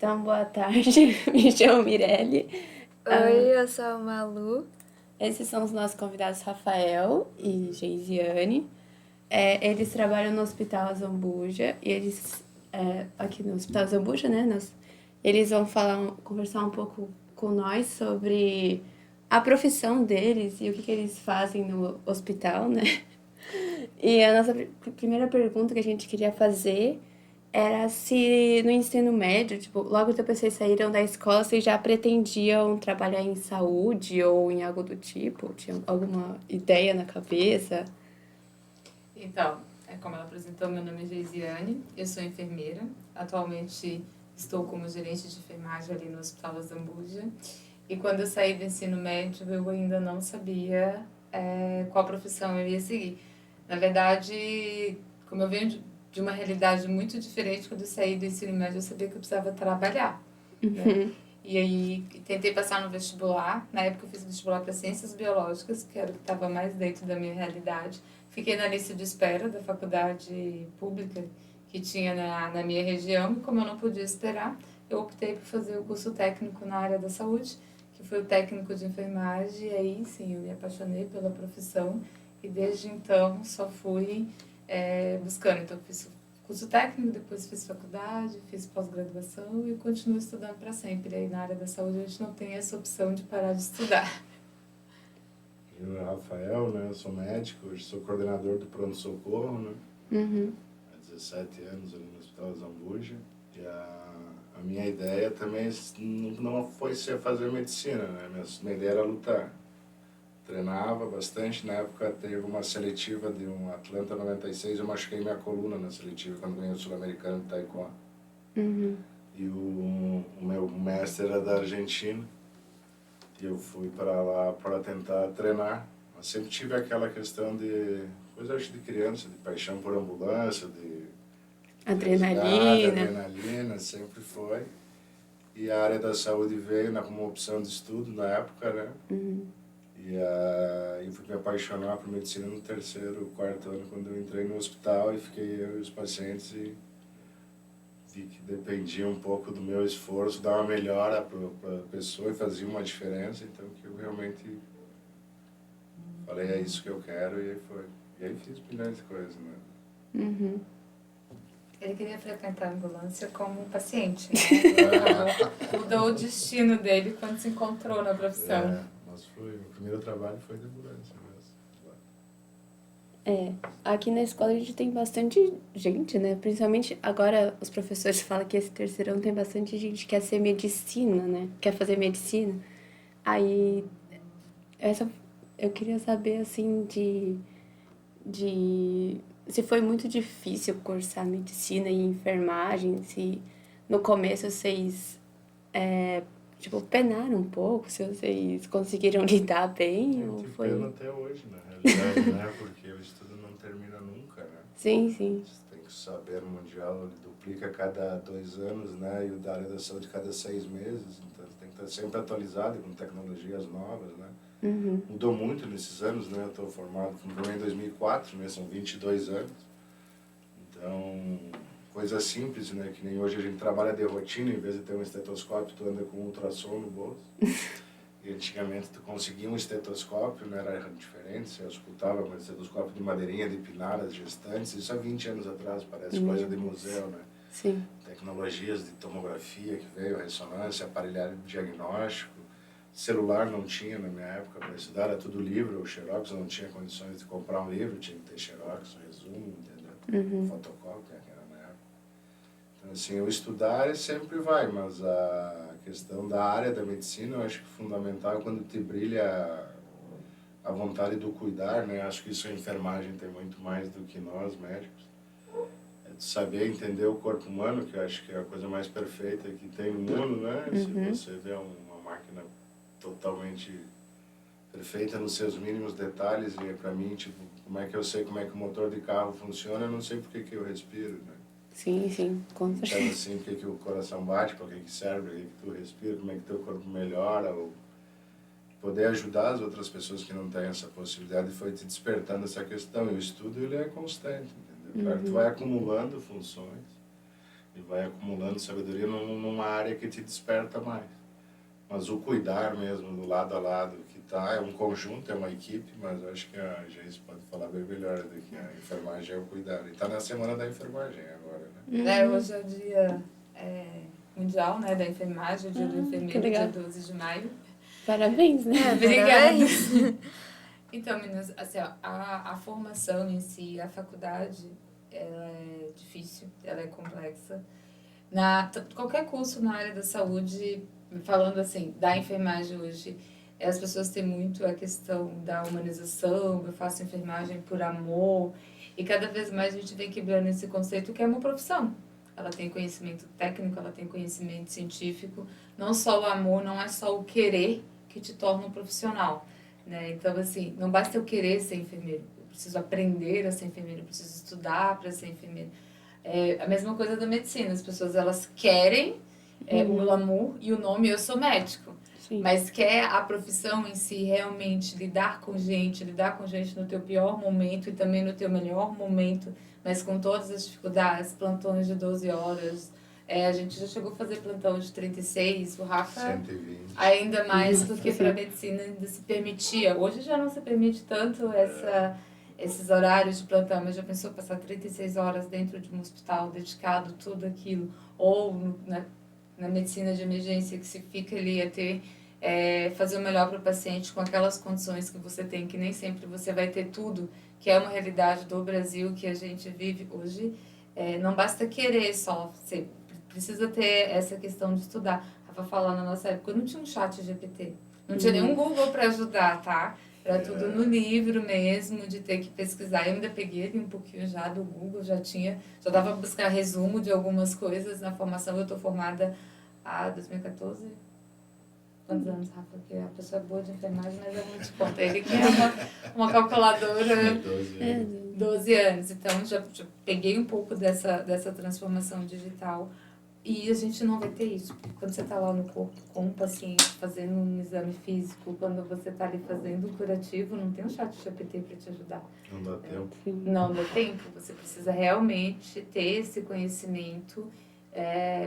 Então, boa tarde. Me chamo Mirelle. Oi, eu sou a Malu. Esses são os nossos convidados Rafael e Geisiane. Eles trabalham no Hospital Zambuja e aqui no Hospital Zambuja, né? Eles vão conversar um pouco com nós sobre a profissão deles e o que eles fazem no hospital, né? E a nossa primeira pergunta que a gente queria fazer era se no ensino médio, tipo, logo depois que vocês saíram da escola, vocês já pretendiam trabalhar em saúde ou em algo do tipo? Tinha alguma ideia na cabeça? Então, como ela apresentou, meu nome é Geisiane, eu sou enfermeira. Atualmente estou como gerente de enfermagem ali no Hospital da Zambuja. E quando eu saí do ensino médio, eu ainda não sabia qual profissão eu ia seguir. Na verdade, como eu venho de uma realidade muito diferente, quando eu saí do ensino médio, eu sabia que eu precisava trabalhar, né? E aí tentei passar no vestibular. Na época eu fiz vestibular para ciências biológicas, que era o que estava mais dentro da minha realidade. Fiquei na lista de espera da faculdade pública que tinha na minha região, e como eu não podia esperar, eu optei por fazer o curso técnico na área da saúde, que foi o técnico de enfermagem, e aí sim eu me apaixonei pela profissão, e desde então só fui buscando. Então fiz curso técnico, depois fiz faculdade, fiz pós-graduação e continuo estudando para sempre. Aí na área da saúde a gente não tem essa opção de parar de estudar. Eu sou Rafael, né? Eu sou médico, hoje sou coordenador do pronto-socorro, né? Há 17 anos ali no Hospital Zambuja. E a minha ideia também não foi ser fazer medicina, né? Minha ideia era lutar. Treinava bastante, na época teve uma seletiva de um Atlanta 96, eu machuquei minha coluna na seletiva quando ganhei o Sul-Americano de Taekwondo. E o meu mestre era da Argentina. E eu fui para lá para tentar treinar. Mas sempre tive aquela questão de coisa acho de criança, de paixão por ambulância, de resgate, Adrenalina. adrenalina, sempre foi. E a área da saúde veio como opção de estudo na época, né? E eu fui me apaixonar por medicina no terceiro, quarto ano, quando eu entrei no hospital e fiquei eu e os pacientes e vi que dependia um pouco do meu esforço, dar uma melhora para a pessoa e fazia uma diferença, então que eu realmente falei, é isso que eu quero, e aí foi. E aí fiz milhões de coisas, né? Ele queria frequentar a ambulância como paciente, né? Mudou o destino dele quando se encontrou na profissão. Mas foi, o primeiro trabalho foi de ambulância mesmo. Aqui na escola a gente tem bastante gente, né? Principalmente agora os professores falam que esse terceirão tem bastante gente que quer ser medicina, né? Quer fazer medicina. Aí, essa, eu queria saber, assim, se foi muito difícil cursar medicina e enfermagem, se no começo vocês, tipo, penaram um pouco, se vocês conseguiram lidar bem, Eu ou tive foi... pena até hoje, na realidade, né? Porque o estudo não termina nunca, né? Sim, sim. Você tem que saber, o mundial ele duplica a cada 2 anos, né? E o da área da saúde cada 6 meses. Então você tem que estar sempre atualizado com tecnologias novas, né? Mudou muito nesses anos, né? Eu estou formado, formei em 2004, né? São 22 anos. Então, coisa simples, né? Que nem hoje a gente trabalha de rotina, em vez de ter um estetoscópio, tu anda com um ultrassom no bolso. E antigamente tu conseguia um estetoscópio, né? Era diferente, você escutava um estetoscópio de madeirinha, de pinaras, gestantes, isso há 20 anos atrás, parece coisa de museu, né? Sim. Tecnologias de tomografia que veio, ressonância, aparelhagem de diagnóstico, celular não tinha na minha época para estudar, era tudo livro, o xerox, eu não tinha condições de comprar um livro, tinha que ter xerox, resumo, entendeu? Fotocópia, que era na época. Então, assim, o estudar sempre vai, mas a questão da área da medicina eu acho que é fundamental quando te brilha a vontade do cuidar, né? Acho que isso a enfermagem tem muito mais do que nós, médicos. É de saber entender o corpo humano, que eu acho que é a coisa mais perfeita que tem no mundo, né? Se você vê uma máquina totalmente perfeita nos seus mínimos detalhes, e para mim, tipo, como é que eu sei como é que o motor de carro funciona, eu não sei por que eu respiro, né? Sim, sim, com Então, certeza. assim, por que o coração bate, para que serve, para que tu respira, como é que teu corpo melhora, ou poder ajudar as outras pessoas que não têm essa possibilidade, foi te despertando essa questão. E o estudo, ele é constante, entendeu? Claro, tu vai acumulando funções. e vai acumulando sabedoria numa área que te desperta mais. Mas o cuidar mesmo, do lado a lado, que tá, é um conjunto, é uma equipe, mas eu acho que a Geise pode falar bem melhor do que a enfermagem é o cuidar. E está na semana da enfermagem agora, né? Hoje é o dia mundial, né, da enfermagem, o dia do enfermeiro, dia 12 de maio. Parabéns, né? Obrigada. Então, meninas, assim, ó, a formação em si, a faculdade, ela é difícil, ela é complexa. Qualquer curso na área da saúde, falando assim, da enfermagem hoje, as pessoas têm muito a questão da humanização, eu faço enfermagem por amor, e cada vez mais a gente vem quebrando esse conceito que é uma profissão. Ela tem conhecimento técnico, ela tem conhecimento científico, não só o amor, não é só o querer que te torna um profissional, né? Então, assim, não basta eu querer ser enfermeiro, eu preciso aprender a ser enfermeiro, eu preciso estudar para ser enfermeiro. É a mesma coisa da medicina, as pessoas elas querem o glamour e o nome, eu sou médico. Sim. Mas quer a profissão em si realmente lidar com gente no teu pior momento e também no teu melhor momento, mas com todas as dificuldades, plantões de 12 horas. A gente já chegou a fazer plantão de 36, o Rafa 120. ainda mais, porque para a medicina ainda se permitia. Hoje já não se permite tanto esses horários de plantão, mas já pensou passar 36 horas dentro de um hospital dedicado tudo aquilo, ou na medicina de emergência que se fica ali a ter fazer o melhor para o paciente com aquelas condições que você tem, que nem sempre você vai ter tudo, que é uma realidade do Brasil que a gente vive hoje. Não basta querer só, você precisa ter essa questão de estudar. Rafa falou, na nossa época não tinha um chat GPT, não tinha nenhum Google para ajudar, tá? Era tudo no livro mesmo, de ter que pesquisar. Eu ainda peguei ali um pouquinho já do Google, já dava para buscar resumo de algumas coisas na formação. Eu estou formada há 2014. Quantos anos, Rafa? Porque a pessoa é boa de enfermagem, mas eu não te conto. Ele que é uma calculadora. 12 anos. Então, já peguei um pouco dessa transformação digital. E a gente não vai ter isso. Quando você está lá no corpo com um paciente fazendo um exame físico, quando você está ali fazendo o curativo, não tem um chat GPT para te ajudar. Não dá tempo. Não dá tempo. Você precisa realmente ter esse conhecimento,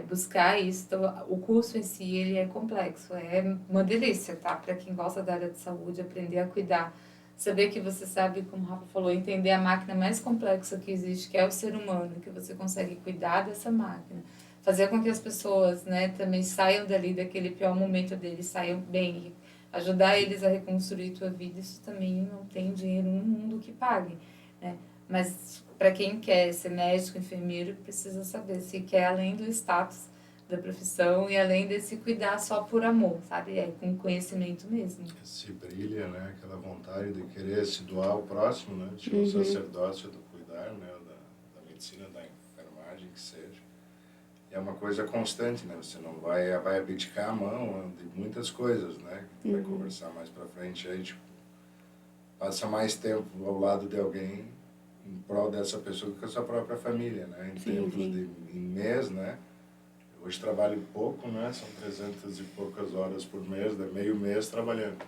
buscar isso. Então, o curso em si, ele é complexo. É uma delícia, tá? Para quem gosta da área de saúde, aprender a cuidar. Saber que você sabe, como o Rafa falou, entender a máquina mais complexa que existe, que é o ser humano, que você consegue cuidar dessa máquina. Fazer com que as pessoas, né, também saiam dali, daquele pior momento deles, saiam bem, ajudar eles a reconstruir a tua vida, isso também não tem dinheiro no mundo que pague, né? Mas para quem quer ser médico, enfermeiro, precisa saber se quer além do status da profissão e além desse cuidar só por amor, sabe? Com conhecimento mesmo. Se brilha, né? Aquela vontade de querer se doar ao próximo, né? De um sacerdócio do cuidar, né? Da medicina, da enfermagem, que seja. É uma coisa constante, né? Você não vai abdicar a mão de muitas coisas, né? Vai conversar mais pra frente, aí tipo, passa mais tempo ao lado de alguém em prol dessa pessoa do que a sua própria família, né? Em mês, né? Hoje trabalho pouco, né? São 300 e poucas horas por mês, meio mês trabalhando.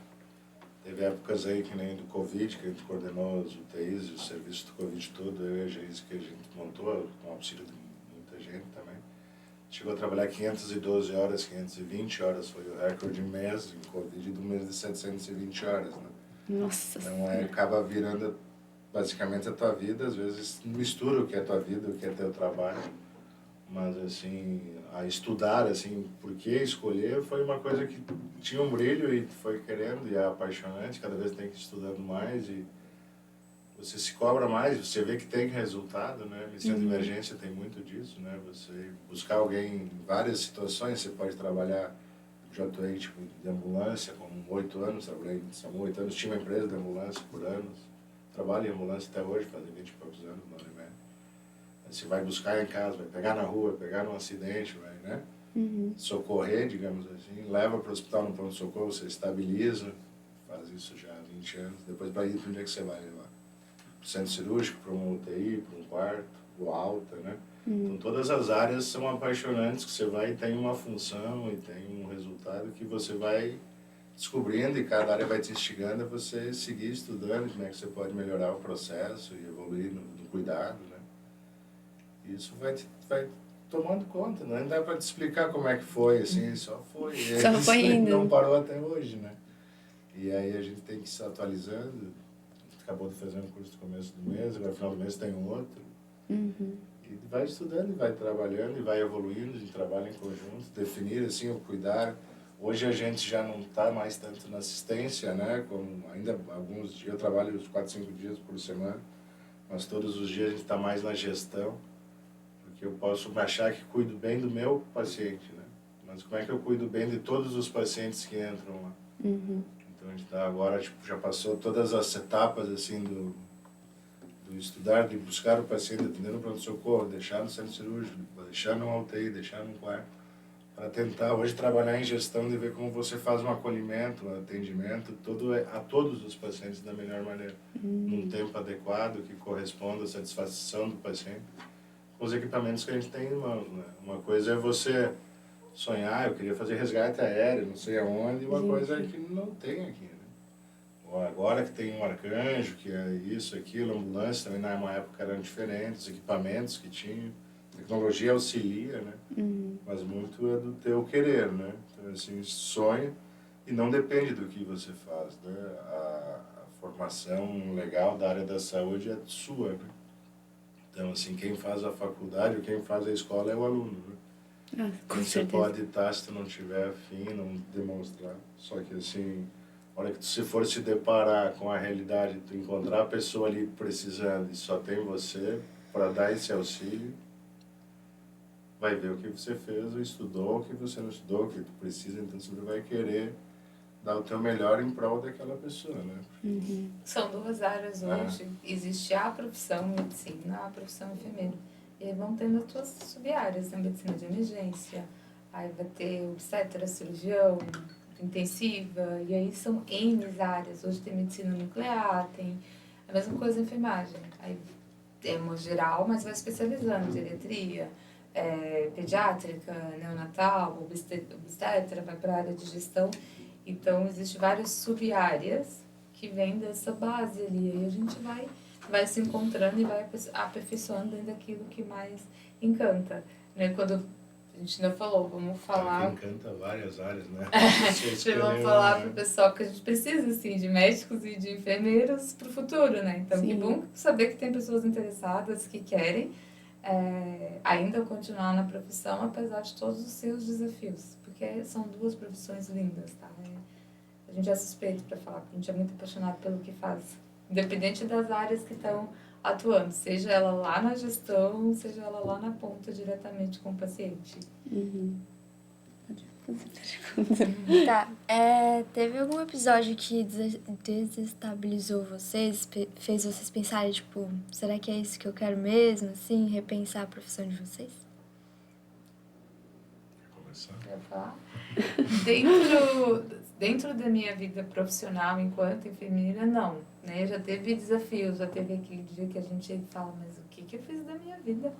Teve épocas aí que nem do Covid, que a gente coordenou as UTIs e o serviço do Covid todo, eu e a Geise, que a gente montou, com auxílio de muita gente também. Chegou a trabalhar 512 horas, 520 horas, foi o recorde mês em Covid do mês de 720 horas, né? Nossa. Então acaba virando basicamente a tua vida, às vezes mistura o que é tua vida, o que é teu trabalho, mas assim, a estudar, assim, por que escolher, foi uma coisa que tinha um brilho e foi querendo, e é apaixonante, cada vez tem que ir estudando mais e você se cobra mais, você vê que tem resultado, né? Medicina de emergência tem muito disso, né? Você buscar alguém em várias situações, você pode trabalhar, já atuei tipo, de ambulância, com 8 anos, trabalhei, são 8 anos, tinha uma empresa de ambulância por anos, trabalho em ambulância até hoje, faz 20 e poucos anos, não é mesmo? Você vai buscar em casa, vai pegar na rua, vai pegar num acidente, vai, né? Socorrer, digamos assim, leva para o hospital no pronto-socorro, você estabiliza, faz isso já há 20 anos, depois vai ir para onde é que você vai levar? Para o centro cirúrgico, para uma UTI, para um quarto, ou alta, né? Então todas as áreas são apaixonantes, que você vai e tem uma função e tem um resultado que você vai descobrindo e cada área vai te instigando a você seguir estudando como é que você pode melhorar o processo e evoluir no cuidado, né? Isso vai tomando conta, não dá para te explicar como é que foi, assim, só foi. E Só foi indo. Não parou até hoje, né? E aí a gente tem que ir se atualizando. Acabou de fazer um curso no começo do mês, agora no final do mês tem um outro. Uhum. E vai estudando, e vai trabalhando, e vai evoluindo, a gente trabalha em conjunto, definir assim o cuidar. Hoje a gente já não está mais tanto na assistência, né? Como ainda alguns dias, eu trabalho 4, 5 dias por semana, mas todos os dias a gente está mais na gestão, porque eu posso achar que cuido bem do meu paciente, né? Mas como é que eu cuido bem de todos os pacientes que entram lá? Uhum. Então a gente está agora, tipo, já passou todas as etapas assim do estudar, de buscar o paciente, atender no pronto-socorro, deixar no centro cirúrgico, deixar no UTI, deixar no quarto, para tentar hoje trabalhar em gestão de ver como você faz um acolhimento, um atendimento a todos os pacientes da melhor maneira, num tempo adequado que corresponda à satisfação do paciente, com os equipamentos que a gente tem em mãos, né? Uma coisa é você sonhar, eu queria fazer resgate aéreo, não sei aonde, e uma coisa é que não tem aqui, né? Agora que tem um arcanjo, que é isso, aquilo, ambulância, também na época eram diferentes, equipamentos que tinham, tecnologia auxilia, né? Mas muito é do teu querer, né? Então, assim, sonha e não depende do que você faz, né? A formação legal da área da saúde é sua, né? Então, assim, quem faz a faculdade ou quem faz a escola é o aluno, né? Com Você certeza. pode estar, se tu não tiver afim, não demonstrar. Só que, assim, a hora que tu se for se deparar com a realidade, tu encontrar a pessoa ali precisando e só tem você para dar esse auxílio, vai ver o que você fez, ou estudou, o que você não estudou, o que tu precisa, então você vai querer dar o teu melhor em prol daquela pessoa, né? São duas áreas hoje. Existe a profissão medicina, a profissão enfermeira. E aí vão tendo as tuas sub-áreas, a medicina de emergência, aí vai ter obstetra, cirurgião, intensiva, e aí são N áreas. Hoje tem medicina nuclear, tem a mesma coisa a enfermagem. Aí tem uma geral, mas vai especializando, geriatria, pediátrica, neonatal, obstetra, vai para a área de gestão. Então, existem várias sub-áreas que vêm dessa base ali. Aí a gente vai se encontrando e vai aperfeiçoando dentro daquilo que mais encanta. Né? Quando a gente ainda falou, vamos falar... Que encanta várias áreas, né? Vamos falar para o pessoal que a gente precisa, assim, de médicos e de enfermeiros para o futuro, né? Então, que bom saber que tem pessoas interessadas que querem ainda continuar na profissão, apesar de todos os seus desafios. Porque são duas profissões lindas, tá? A gente é suspeito para falar, porque a gente é muito apaixonado pelo que faz. Independente das áreas que estão atuando, seja ela lá na gestão, seja ela lá na ponta, diretamente com o paciente. Tá. Teve algum episódio que desestabilizou vocês, fez vocês pensarem, tipo, será que é isso que eu quero mesmo, assim, repensar a profissão de vocês? Quer começar? Quer falar? Dentro da minha vida profissional enquanto enfermeira, não. Né? Já teve desafios, já teve aquele dia que a gente fala, mas o que eu fiz da minha vida?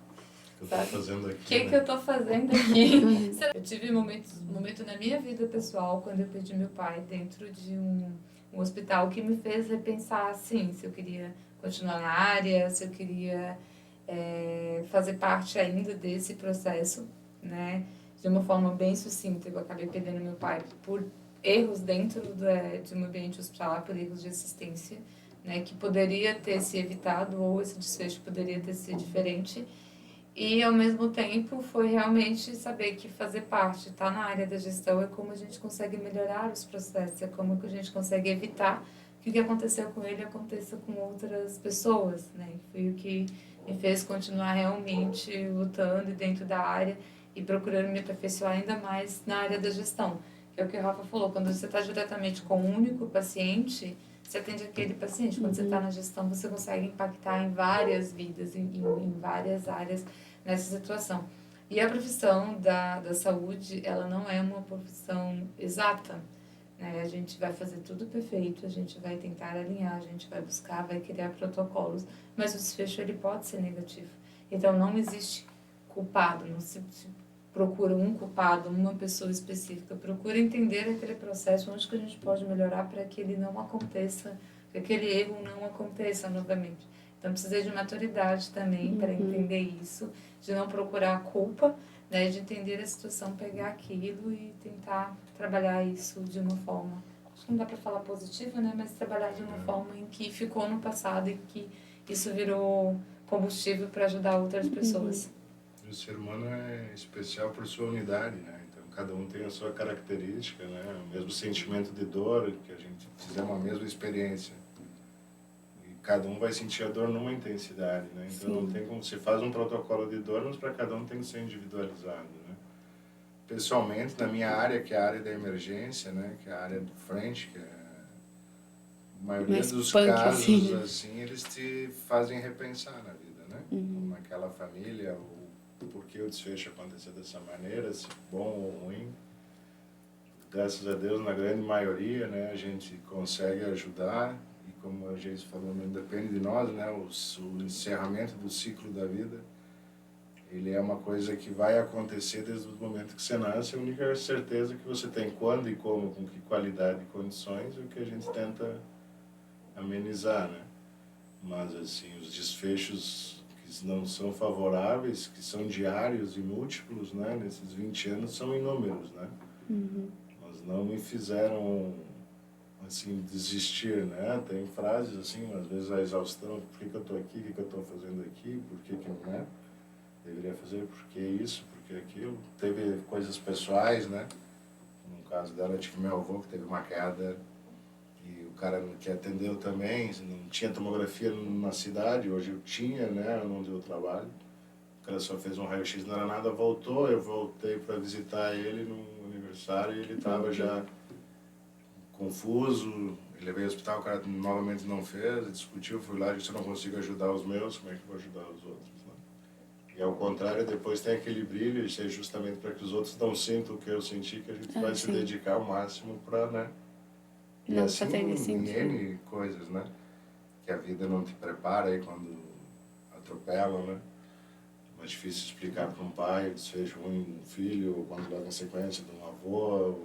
O que eu tô fazendo aqui, O que eu tô fazendo aqui? Eu tive momento na minha vida pessoal, quando eu perdi meu pai dentro de um hospital, que me fez repensar, assim, se eu queria continuar na área, se eu queria fazer parte ainda desse processo, né? De uma forma bem sucinta. Eu acabei perdendo meu pai por erros dentro de um ambiente hospitalar, por erros de assistência, né? Que poderia ter se evitado, ou esse desfecho poderia ter sido diferente. E, ao mesmo tempo, foi realmente saber que fazer parte, estar na área da gestão, é como a gente consegue melhorar os processos, é como que a gente consegue evitar que o que aconteceu com ele aconteça com outras pessoas, né? Foi o que me fez continuar realmente lutando dentro da área e procurando me aperfeiçoar ainda mais na área da gestão. Que é o que o Rafa falou, quando você está diretamente com um único paciente, você atende aquele paciente. Quando você está na gestão, você consegue impactar em várias vidas, em várias áreas nessa situação. E a profissão da saúde, ela não é uma profissão exata. Né? A gente vai fazer tudo perfeito, a gente vai tentar alinhar, a gente vai buscar, vai criar protocolos, mas o desfecho ele pode ser negativo. Então, não existe culpado, não se procura um culpado, uma pessoa específica. Procura entender aquele processo, onde que a gente pode melhorar para que ele não aconteça, que aquele erro não aconteça novamente. Então, precisei de maturidade também para entender isso, de não procurar a culpa, né, de entender a situação, pegar aquilo e tentar trabalhar isso de uma forma, acho que não dá para falar positiva, né, mas trabalhar de uma forma em que ficou no passado e que isso virou combustível para ajudar outras pessoas. O ser humano é especial por sua unidade, né? Então, cada um tem a sua característica, né? O mesmo sentimento de dor, que a gente fizer uma mesma experiência. E cada um vai sentir a dor numa intensidade, né? Então, não tem como... Se faz um protocolo de dor, mas para cada um tem que ser individualizado, né? Pessoalmente, na minha área, que é a área da emergência, né? Que é a área do frente, que é... A maioria Mais dos punk, casos, assim. eles te fazem repensar na vida, né? Como aquela família, o porquê o desfecho aconteceu dessa maneira, se bom ou ruim. Graças a Deus, na grande maioria, né, a gente consegue ajudar. E como a gente falou, não depende de nós, né? O encerramento do ciclo da vida, ele é uma coisa que vai acontecer desde o momento que você nasce. A única certeza que você tem quando e como, com que qualidade e condições, é o que a gente tenta amenizar, né? Mas, assim, os desfechos que não são favoráveis, que são diários e múltiplos, né? Nesses 20 anos, são inúmeros, né? Mas não me fizeram, assim, desistir, né? Tem frases, assim, às vezes a exaustão, por que eu estou aqui, o que eu estou fazendo aqui, por que eu, né? Deveria fazer, por que isso, por que aquilo. Teve coisas pessoais, né? No caso dela, tive meu avô que teve uma queda e o cara que atendeu também, não tinha tomografia na cidade, hoje eu tinha, né, onde eu trabalho. O cara só fez um raio-x, não era nada, voltou, eu voltei para visitar ele no aniversário e ele estava já confuso, ele veio ao hospital, o cara novamente não fez, discutiu, fui lá e disse, eu não consigo ajudar os meus, como é que eu vou ajudar os outros, né? E ao contrário, depois tem aquele brilho, isso é justamente para que os outros não sintam o que eu senti, que a gente vai se dedicar ao máximo para, né? E Não assim, fazer ele em sentir. N coisas, né? Que a vida não te prepara aí quando atropela, né? É difícil explicar para um pai o desfecho ruim de um filho, ou quando logo na sequência de um avô,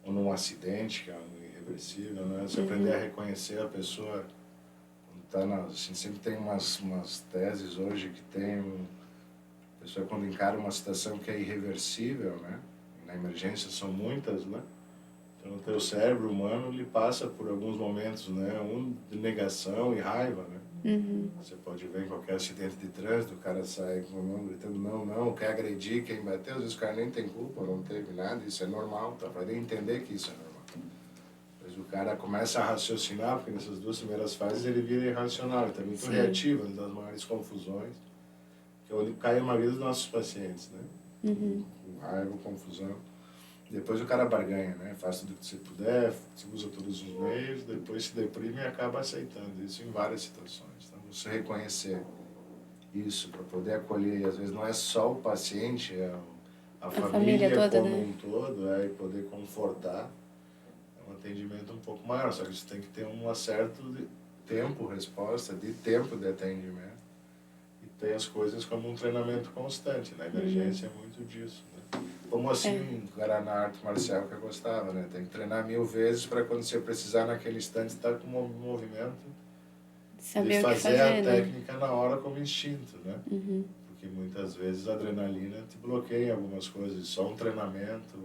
ou num acidente, que é um irreversível, né? Você aprender a reconhecer a pessoa quando tá na... Assim, sempre tem umas teses hoje que tem... A pessoa quando encara uma situação que é irreversível, né? E na emergência são muitas, né? Então, o teu cérebro humano, ele passa por alguns momentos, né? Um de negação e raiva, né? Você pode ver em qualquer acidente de trânsito, o cara sai com a mão gritando, não, não, quer agredir quem bateu. Às vezes o cara nem tem culpa, não teve nada, isso é normal, tá? Para ele entender que isso é normal. Mas o cara começa a raciocinar, porque nessas duas primeiras fases ele vira irracional, ele tá muito reativo, uma das maiores confusões, que é onde cai a maioria dos nossos pacientes, né? Com raiva, confusão. Depois o cara barganha, né? Faça do que você puder, você usa todos os meios, depois se deprime e acaba aceitando isso em várias situações. Então, você reconhecer isso para poder acolher, e às vezes não é só o paciente, é a família toda, como né? um todo, e poder confortar, é um atendimento um pouco maior, só que isso tem que ter um certo tempo, resposta, de tempo de atendimento, e ter as coisas como um treinamento constante, na emergência é muito disso, né? Como assim um cara na arte marcial que eu gostava, né? Tem que treinar 1000 vezes para quando você precisar naquele instante estar com um movimento Saber de o que fazer a fazer, né? técnica na hora como instinto, né? Porque muitas vezes a adrenalina te bloqueia em algumas coisas. Só um treinamento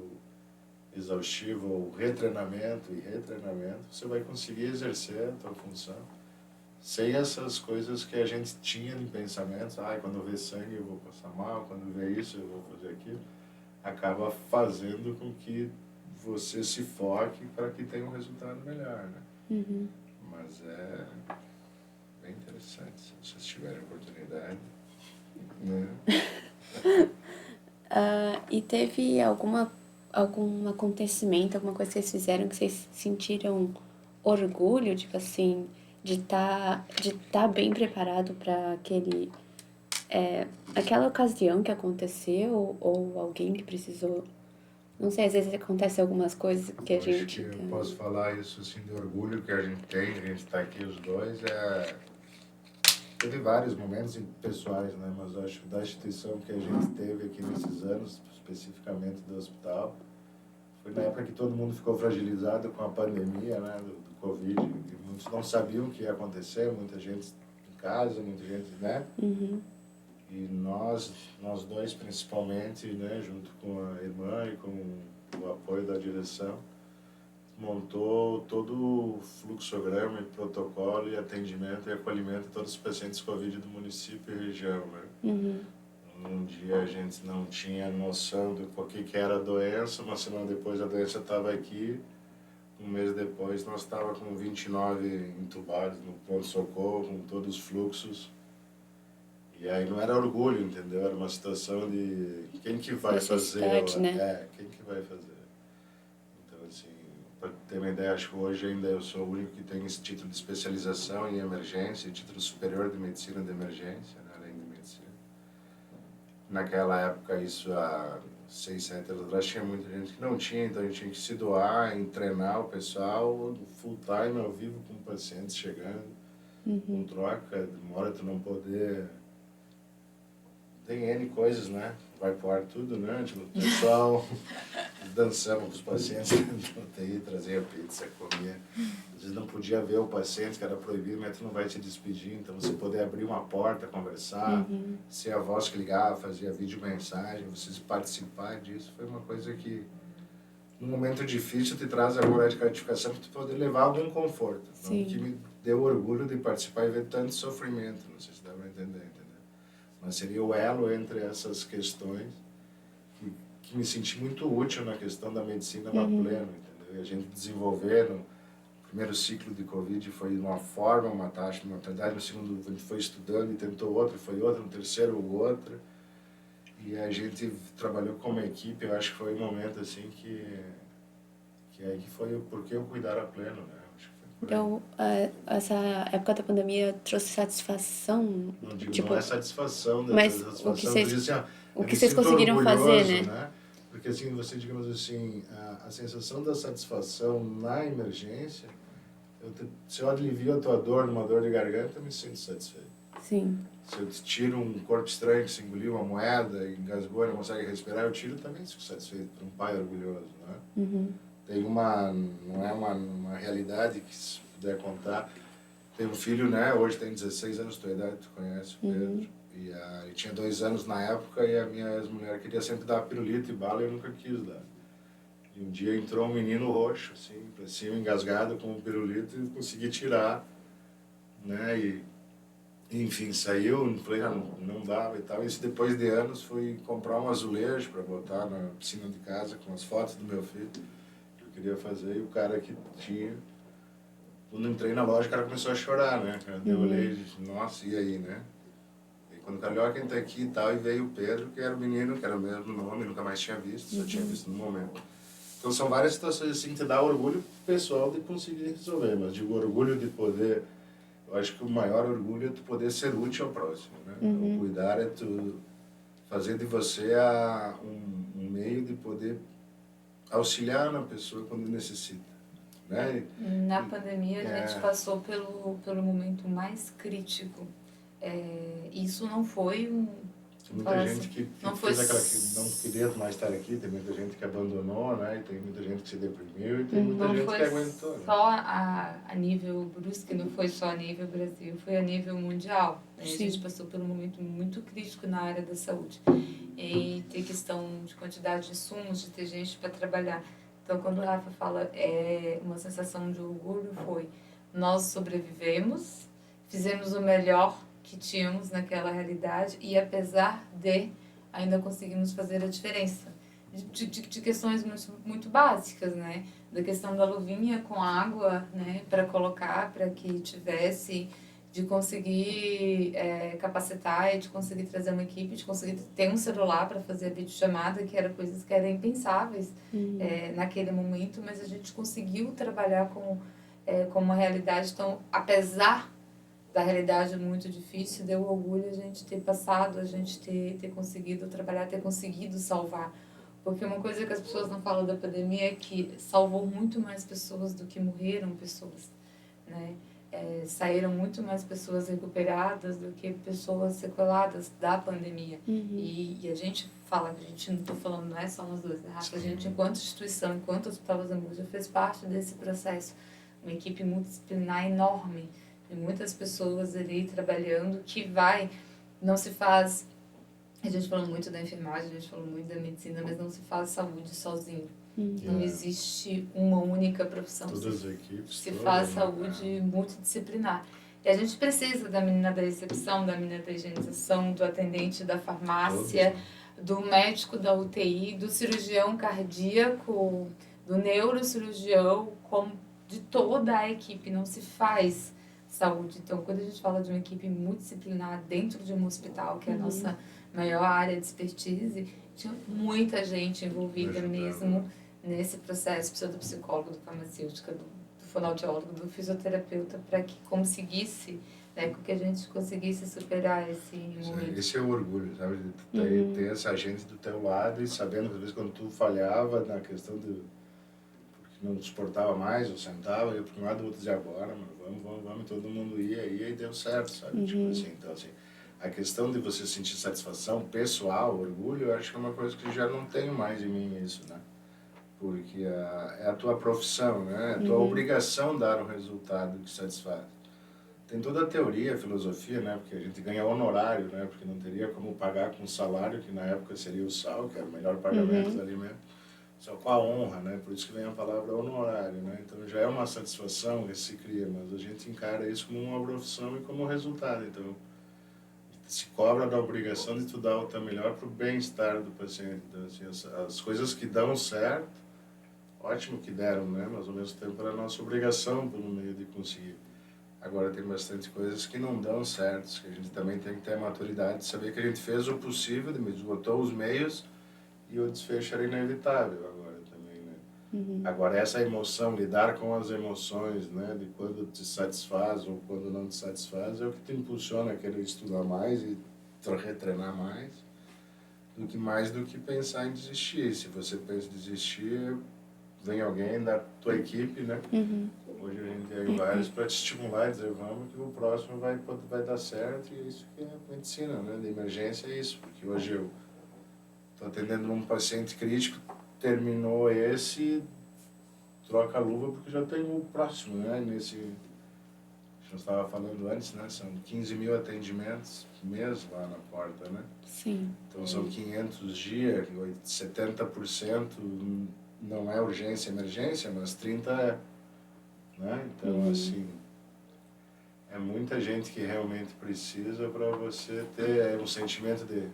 exaustivo ou retreinamento e retreinamento, você vai conseguir exercer a tua função sem essas coisas que a gente tinha em pensamentos. Quando eu ver sangue eu vou passar mal, quando eu ver isso eu vou fazer aquilo. Acaba fazendo com que você se foque para que tenha um resultado melhor, né? Mas é bem interessante, se vocês tiverem oportunidade, né? E teve algum acontecimento, alguma coisa que vocês fizeram que vocês sentiram orgulho, tipo assim, de tá bem preparado para aquela ocasião que aconteceu ou alguém que precisou. Não sei, às vezes acontece algumas coisas que a Eu acho gente que eu posso falar isso assim de orgulho que a gente tem, a gente está aqui os dois, teve vários momentos pessoais, né? Mas eu acho que da instituição que a gente teve aqui nesses anos, especificamente do hospital, foi na época que todo mundo ficou fragilizado com a pandemia, né, do Covid, e muitos não sabiam o que ia acontecer, muita gente casa, muita gente, né? Uhum. E nós dois principalmente, né, junto com a irmã e com o apoio da direção, montou todo o fluxograma e protocolo e atendimento e acolhimento de todos os pacientes Covid do município e região, né? Uhum. Um dia a gente não tinha noção do que era a doença, uma semana depois a doença estava aqui, um mês depois nós estávamos com 29 entubados no pronto-socorro, com todos os fluxos. E aí não era orgulho, entendeu? Era uma situação de quem que vai fazer? Né? Quem que vai fazer? Então, assim, para ter uma ideia, acho que hoje ainda eu sou o único que tem esse título de especialização em emergência, título superior de medicina de emergência, né, além de medicina. Naquela época, isso há 6, 7 anos atrás, tinha muita gente que não tinha, então a gente tinha que se doar em treinar o pessoal full time, ao vivo, com pacientes chegando, com troca, demora tu não poder... Tem N coisas, né? Vai pro ar tudo, né? Tipo, o pessoal dançamos com os pacientes na UTI, trazia pizza, comia. Às vezes não podia ver o paciente, que era proibido, mas tu não vai te despedir. Então, você poder abrir uma porta, conversar, ser a voz que ligava, fazia vídeo mensagem, vocês participar disso, foi uma coisa que, num momento difícil, te traz a moral de gratificação para tu poder levar algum conforto. Não que me deu orgulho de participar e ver tanto sofrimento, não sei se dá para entender. Mas seria o elo entre essas questões que me senti muito útil na questão da medicina lá pleno, entendeu? E a gente desenvolver no primeiro ciclo de Covid foi de uma forma, uma taxa de mortalidade, no segundo a gente foi estudando e tentou outra, foi outra, no terceiro outra. E a gente trabalhou como equipe, eu acho que foi um momento assim que aí que foi o porquê eu cuidar a pleno, né? Então, essa época da pandemia trouxe satisfação? Não digo, tipo, não é satisfação, mas satisfação, o que vocês conseguiram fazer, né? Porque assim, você, digamos assim, a sensação da satisfação na emergência, se eu alivio a tua dor numa dor de garganta, eu me sinto satisfeito. Sim. Se eu tiro um corpo estranho que se engoliu uma moeda, engasgou e não consegue respirar, eu tiro também fico satisfeito, por um pai orgulhoso, né? Tem não é uma realidade que, se puder contar, tem um filho, né, hoje tem 16 anos, tua idade, tu conhece o Pedro, e ele tinha 2 anos na época e a minha ex-mulher queria sempre dar pirulito e bala e eu nunca quis dar. E um dia entrou um menino roxo, assim, pra cima, engasgado com um pirulito e eu consegui tirar, né, e enfim, saiu, falei, não dava e tal. E depois de anos fui comprar um azulejo para botar na piscina de casa com as fotos do meu filho que eu queria fazer, e o cara que tinha, quando entrei na loja, o cara começou a chorar, né? Eu olhei e disse, nossa, e aí, né? E quando o cara olhou quem tá aqui e tal, e veio o Pedro, que era o menino, que era o mesmo nome, nunca mais tinha visto, só tinha visto no momento. Então são várias situações assim que te dá orgulho pessoal de conseguir resolver, mas digo, orgulho de poder... Eu acho que o maior orgulho é tu poder ser útil ao próximo, né? O cuidar é tu fazer de você um meio de poder auxiliar na pessoa quando necessita, né? Na pandemia a gente passou pelo momento mais crítico. Isso não foi Tem muita gente que fez aquela que não queria mais estar aqui, tem muita gente que abandonou, né? E tem muita gente que se deprimiu e tem muita gente que aguentou. Não foi só a nível Brusque, não foi só a nível Brasil, foi a nível mundial. Né? A gente passou por um momento muito crítico na área da saúde. E ter questão de quantidade de insumos, de ter gente para trabalhar. Então, quando o Rafa fala uma sensação de orgulho, foi nós sobrevivemos, fizemos o melhor que tínhamos naquela realidade e, apesar de, ainda conseguimos fazer a diferença. De questões muito básicas, né? Da questão da luvinha com água, né? Para colocar, para que tivesse, de conseguir capacitar e de conseguir trazer uma equipe, de conseguir ter um celular para fazer a videochamada, que eram coisas que eram impensáveis naquele momento, mas a gente conseguiu trabalhar com uma realidade. Então, apesar da realidade muito difícil, deu orgulho a gente ter passado, a gente ter conseguido trabalhar, ter conseguido salvar. Porque uma coisa que as pessoas não falam da pandemia é que salvou muito mais pessoas do que morreram pessoas, né? Saíram muito mais pessoas recuperadas do que pessoas sequeladas da pandemia. E a gente fala, a gente não estou falando, não é só nós dois, né, Rafa? A gente, enquanto instituição, enquanto Hospital Zambuja, fez parte desse processo. Uma equipe multidisciplinar enorme, de e muitas pessoas ali trabalhando que não se faz, a gente falou muito da enfermagem, a gente falou muito da medicina, mas não se faz saúde sozinho. Não existe uma única profissão. Todas as equipes. Se faz saúde multidisciplinar. E a gente precisa da menina da recepção, da menina da higienização, do atendente da farmácia, do médico da UTI, do cirurgião cardíaco, do neurocirurgião, de toda a equipe. Não se faz saúde. Então, quando a gente fala de uma equipe multidisciplinar dentro de um hospital, que é a nossa maior área de expertise, tinha muita gente envolvida mesmo nesse processo. Precisa do psicólogo, do farmacêutico, do fonoaudiólogo, do fisioterapeuta, para que conseguisse, né, que a gente conseguisse superar esse momento. Esse é o orgulho, sabe? De ter essa gente do teu lado e sabendo que às vezes quando tu falhava na questão de porque não suportava mais ou sentava, eu para um lado, o outro dizia agora, mano, vamos, todo mundo ia e deu certo, sabe? Tipo assim, então assim, a questão de você sentir satisfação pessoal, orgulho, eu acho que é uma coisa que já não tenho mais em mim isso, né? Porque é a tua profissão, né? É a tua obrigação dar um resultado que satisfaz. Tem toda a teoria, a filosofia, né? Porque a gente ganha honorário, né? Porque não teria como pagar com salário, que na época seria o sal, que era o melhor pagamento do alimento, só com a honra, né? Por isso que vem a palavra honorário, né? Então já é uma satisfação que se cria, mas a gente encara isso como uma profissão e como resultado. Então se cobra da obrigação de tu dar o teu melhor para o bem-estar do paciente. Então assim, as coisas que dão certo, ótimo que deram, né? Mas ao mesmo tempo era a nossa obrigação por um meio de conseguir. Agora tem bastante coisas que não dão certo, que a gente também tem que ter a maturidade de saber que a gente fez o possível, esgotou os meios e o desfecho era inevitável agora também, né? Agora essa emoção, lidar com as emoções, né? De quando te satisfaz ou quando não te satisfaz, é o que te impulsiona a querer estudar mais e retreinar mais do que pensar em desistir. Se você pensa em desistir, vem alguém da tua equipe, né? Hoje a gente tem vários para te estimular e dizer, vamos que o próximo vai dar certo, e é isso que é a medicina, né? De emergência é isso, porque hoje eu estou atendendo um paciente crítico, terminou esse, troca a luva porque já tem o próximo, né? Eu estava falando antes, né? São 15 mil atendimentos mês lá na porta, né? Sim. Então são 500 dias, 70% não é urgência, emergência, mas 30% é. Né? Então, assim, é muita gente que realmente precisa para você ter um sentimento de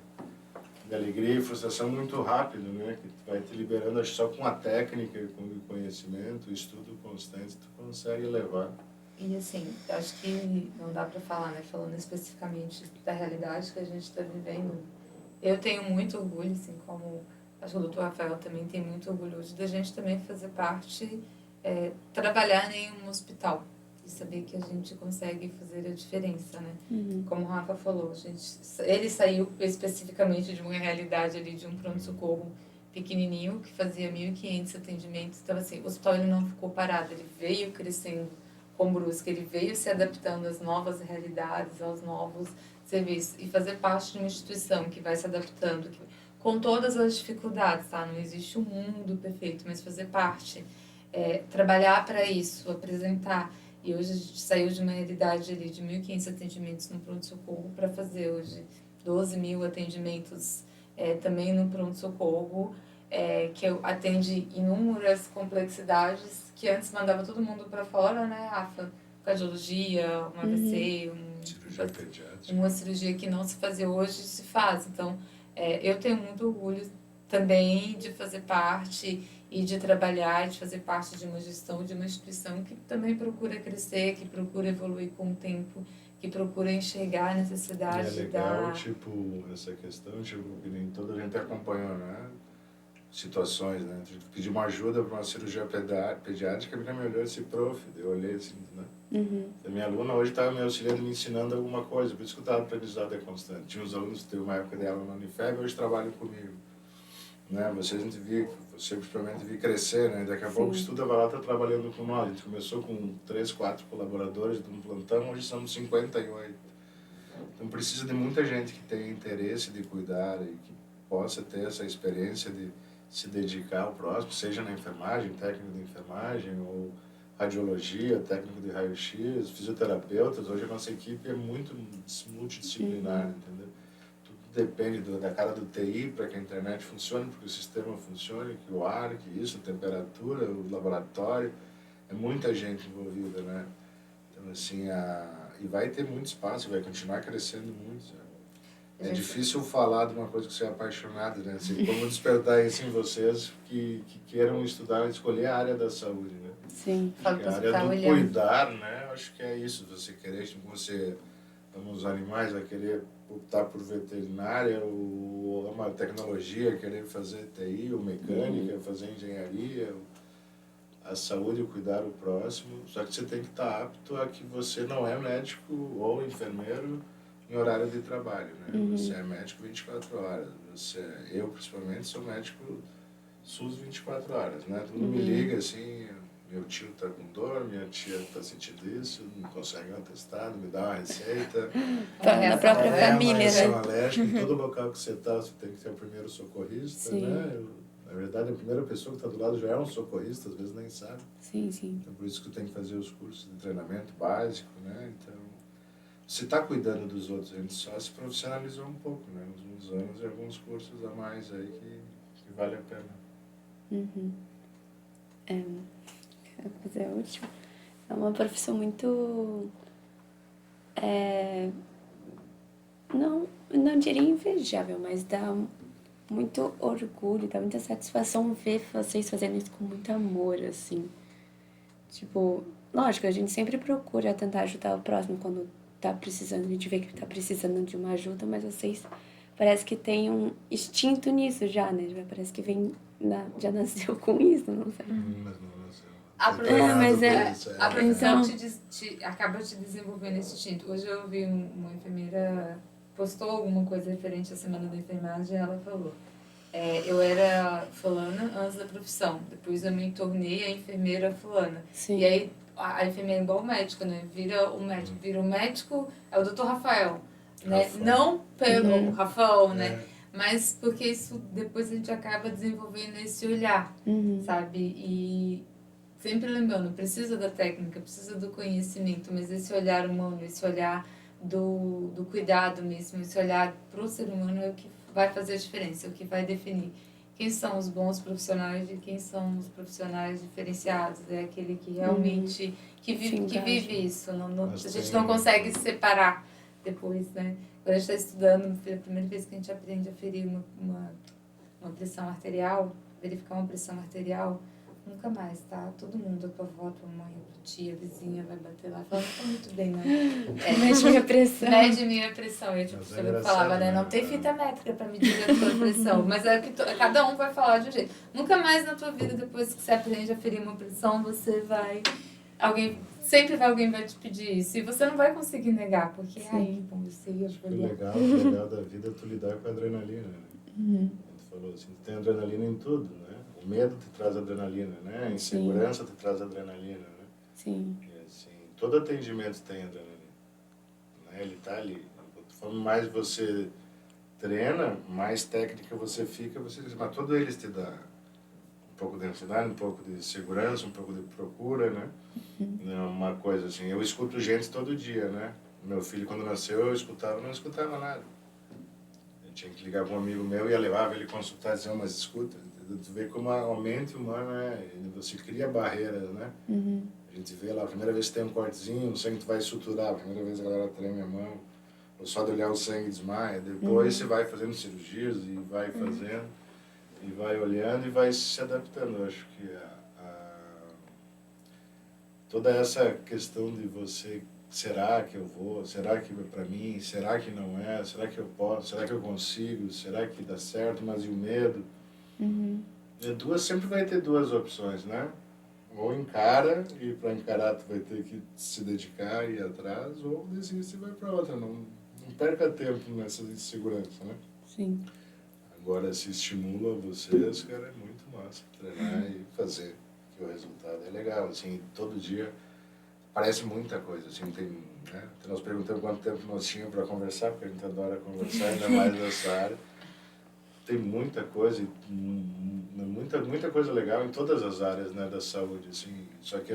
alegria e frustração muito rápido, né? Que vai te liberando, acho que só com a técnica, com o conhecimento, o estudo constante, tu consegue levar. E assim, acho que não dá para falar, né? Falando especificamente da realidade que a gente está vivendo, eu tenho muito orgulho, assim, como acho que o doutor Rafael também tem muito orgulho hoje, da gente também fazer parte, trabalhar em um hospital e saber que a gente consegue fazer a diferença, né? Como o Rafa falou, ele saiu especificamente de uma realidade ali de um pronto-socorro pequenininho que fazia 1.500 atendimentos. Então, assim, o hospital ele não ficou parado, ele veio crescendo com brusca, ele veio se adaptando às novas realidades, aos novos serviços e fazer parte de uma instituição que vai se adaptando, com todas as dificuldades, tá? Não existe um mundo perfeito, mas fazer parte, trabalhar para isso, apresentar. E hoje a gente saiu de uma realidade ali de 1.500 atendimentos no pronto-socorro para fazer hoje 12 mil atendimentos também no pronto-socorro, que atende inúmeras complexidades que antes mandava todo mundo para fora, né, Rafa? Cardiologia, um AVC, Cirurgia pediátrica. uma cirurgia que não se fazia hoje, se faz. Então, eu tenho muito orgulho também de fazer parte e de trabalhar, de fazer parte de uma gestão, de uma instituição que também procura crescer, que procura evoluir com o tempo, que procura enxergar a necessidade é legal, tipo, essa questão, tipo, que nem toda a gente acompanhou, né? Situações, né? Tive que pedir uma ajuda para uma cirurgia pediátrica, porque me olhou esse prof, eu olhei assim, né? A minha aluna hoje estava me auxiliando, me ensinando alguma coisa, por isso que eu estava aprendizado constante. Tinha uns alunos que teve uma época dela na Unifeb, hoje trabalham comigo. Né? Você provavelmente vi crescer, né? Daqui a pouco estuda, vai lá, está trabalhando com nós. A gente começou com 3, 4 colaboradores de um plantão, hoje somos 58. Então precisa de muita gente que tenha interesse de cuidar e que possa ter essa experiência de se dedicar ao próximo, seja na enfermagem, técnico de enfermagem, ou radiologia, técnico de raio-x, fisioterapeutas. Hoje a nossa equipe é muito multidisciplinar, entendeu? Tudo depende da cara do TI para que a internet funcione, para que o sistema funcione, que o ar, que isso, a temperatura, o laboratório. É muita gente envolvida, né? Então, assim, e vai ter muito espaço, vai continuar crescendo muito, sabe? É difícil falar de uma coisa que você é apaixonado, né? Assim, como despertar isso em vocês que queiram estudar, escolher a área da saúde, né? Sim. Porque a área do cuidar, né? Acho que é isso. Você querer, tipo, você ama os animais, vai querer optar por veterinária, ou uma tecnologia, querer fazer TI, ou mecânica, fazer engenharia, a saúde, o cuidar do próximo. Só que você tem que estar apto a que você não é médico ou enfermeiro em horário de trabalho, né? Você é médico 24 horas. Eu, principalmente, sou médico SUS 24 horas, né? Todo mundo me liga assim, meu tio está com dor, minha tia está sentindo isso, não consegue um atestado, me dá uma receita. Na própria família, né? Reação alérgica, em todo local que você está, você tem que ser o primeiro socorrista, Sim. né? Na verdade, a primeira pessoa que está do lado já é um socorrista, às vezes nem sabe. Sim, sim. Então, por isso que tem que fazer os cursos de treinamento básico, né? Então, você está cuidando dos outros, a gente só se profissionalizou um pouco, né? Nos últimos anos e alguns cursos a mais aí que vale a pena. Quero fazer a última. É uma profissão muito... não diria invejável, mas dá muito orgulho, dá muita satisfação ver vocês fazendo isso com muito amor, assim. Tipo, lógico, a gente sempre procura tentar ajudar o próximo quando tá precisando, a gente vê que tá precisando de uma ajuda, mas vocês parece que tem um instinto nisso já, né? Parece que já nasceu com isso, não sei. Mas não, A a profissão então, acaba te desenvolvendo esse instinto. Hoje eu vi uma enfermeira postou alguma coisa referente à Semana da Enfermagem e ela falou: eu era fulana antes da profissão, depois eu me tornei a enfermeira fulana. Sim. E aí a enfermeira é igual o médico, né? Vira o médico, é o Dr. Rafael, né? Rafael. Não pelo Rafael, né? É. Mas porque isso depois a gente acaba desenvolvendo esse olhar, sabe? E sempre lembrando, precisa da técnica, precisa do conhecimento, mas esse olhar humano, esse olhar do cuidado mesmo, esse olhar para o ser humano é o que vai fazer a diferença, é o que vai definir quem são os bons profissionais e quem são os profissionais diferenciados. É aquele que realmente que vive isso. A gente não consegue separar depois, né? Quando a gente está estudando, a primeira vez que a gente aprende a ferir uma pressão arterial, verificar uma pressão arterial, nunca mais, tá? Todo mundo, a tua avó, a tua mãe, a tua tia, a vizinha vai bater lá e falar: não tá muito bem, não. Mede minha pressão. Mede minha pressão. E a Mas professora falava, né? Não tem fita métrica pra medir a tua pressão. Mas é que cada um vai falar de um jeito. Nunca mais na tua vida, depois que você aprende a ferir uma pressão, você vai... Sempre alguém vai te pedir isso. E você não vai conseguir negar, porque, ai, que bom, eu sei, eu vou O legal da vida é tu lidar com a adrenalina, né? Tu falou assim, tu tem adrenalina em tudo, né? O medo te traz adrenalina, né? A insegurança te traz adrenalina, né? Sim. E assim, todo atendimento tem adrenalina, né? Ele tá ali. Quanto mais você treina, mais técnica você fica, mas todos eles te dão um pouco de ansiedade, um pouco de segurança, um pouco de procura, né? Uma coisa assim, eu escuto gente todo dia, né? Meu filho, quando nasceu, eu não escutava nada. Eu tinha que ligar para um amigo meu e ia levar ele consultar e dizer: mas escuta, tu vê como a mente humana você cria barreiras, né? A gente vê lá, a primeira vez que tem um cortezinho, o sangue tu vai suturar, a primeira vez a galera treme a mão, ou só de olhar o sangue desmaia, depois você vai fazendo cirurgias e vai fazendo, e vai olhando e vai se adaptando. Eu acho que toda essa questão de você, será que eu vou, será que é para mim, será que não é, será que eu posso, será que eu consigo, será que dá certo, mas e o medo? Sempre vai ter duas opções, né? Ou encara, e para encarar tu vai ter que se dedicar e ir atrás, ou desiste e vai para outra. Não perca tempo nessa insegurança, né? Sim. Agora, se estimula vocês, cara, é muito massa treinar e fazer, que o resultado é legal, assim, todo dia parece muita coisa, assim, né? Nós perguntamos quanto tempo nós tínhamos para conversar, porque a gente adora conversar, ainda mais nessa área. Tem muita coisa, muita coisa legal em todas as áreas, né, da saúde, assim, só que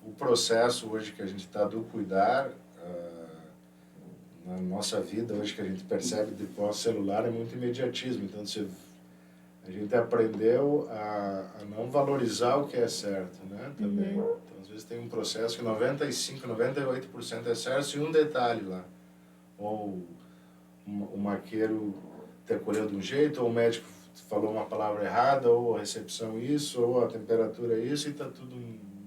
o processo hoje que a gente está do cuidar, na nossa vida hoje que a gente percebe depois celular é muito imediatismo. Então, a gente aprendeu a não valorizar o que é certo, né? Também. Então, às vezes tem um processo que 95, 98% é certo e um detalhe lá. Ou o maqueiro te acolheu de um jeito, ou o médico falou uma palavra errada, ou a recepção isso, ou a temperatura isso, e está tudo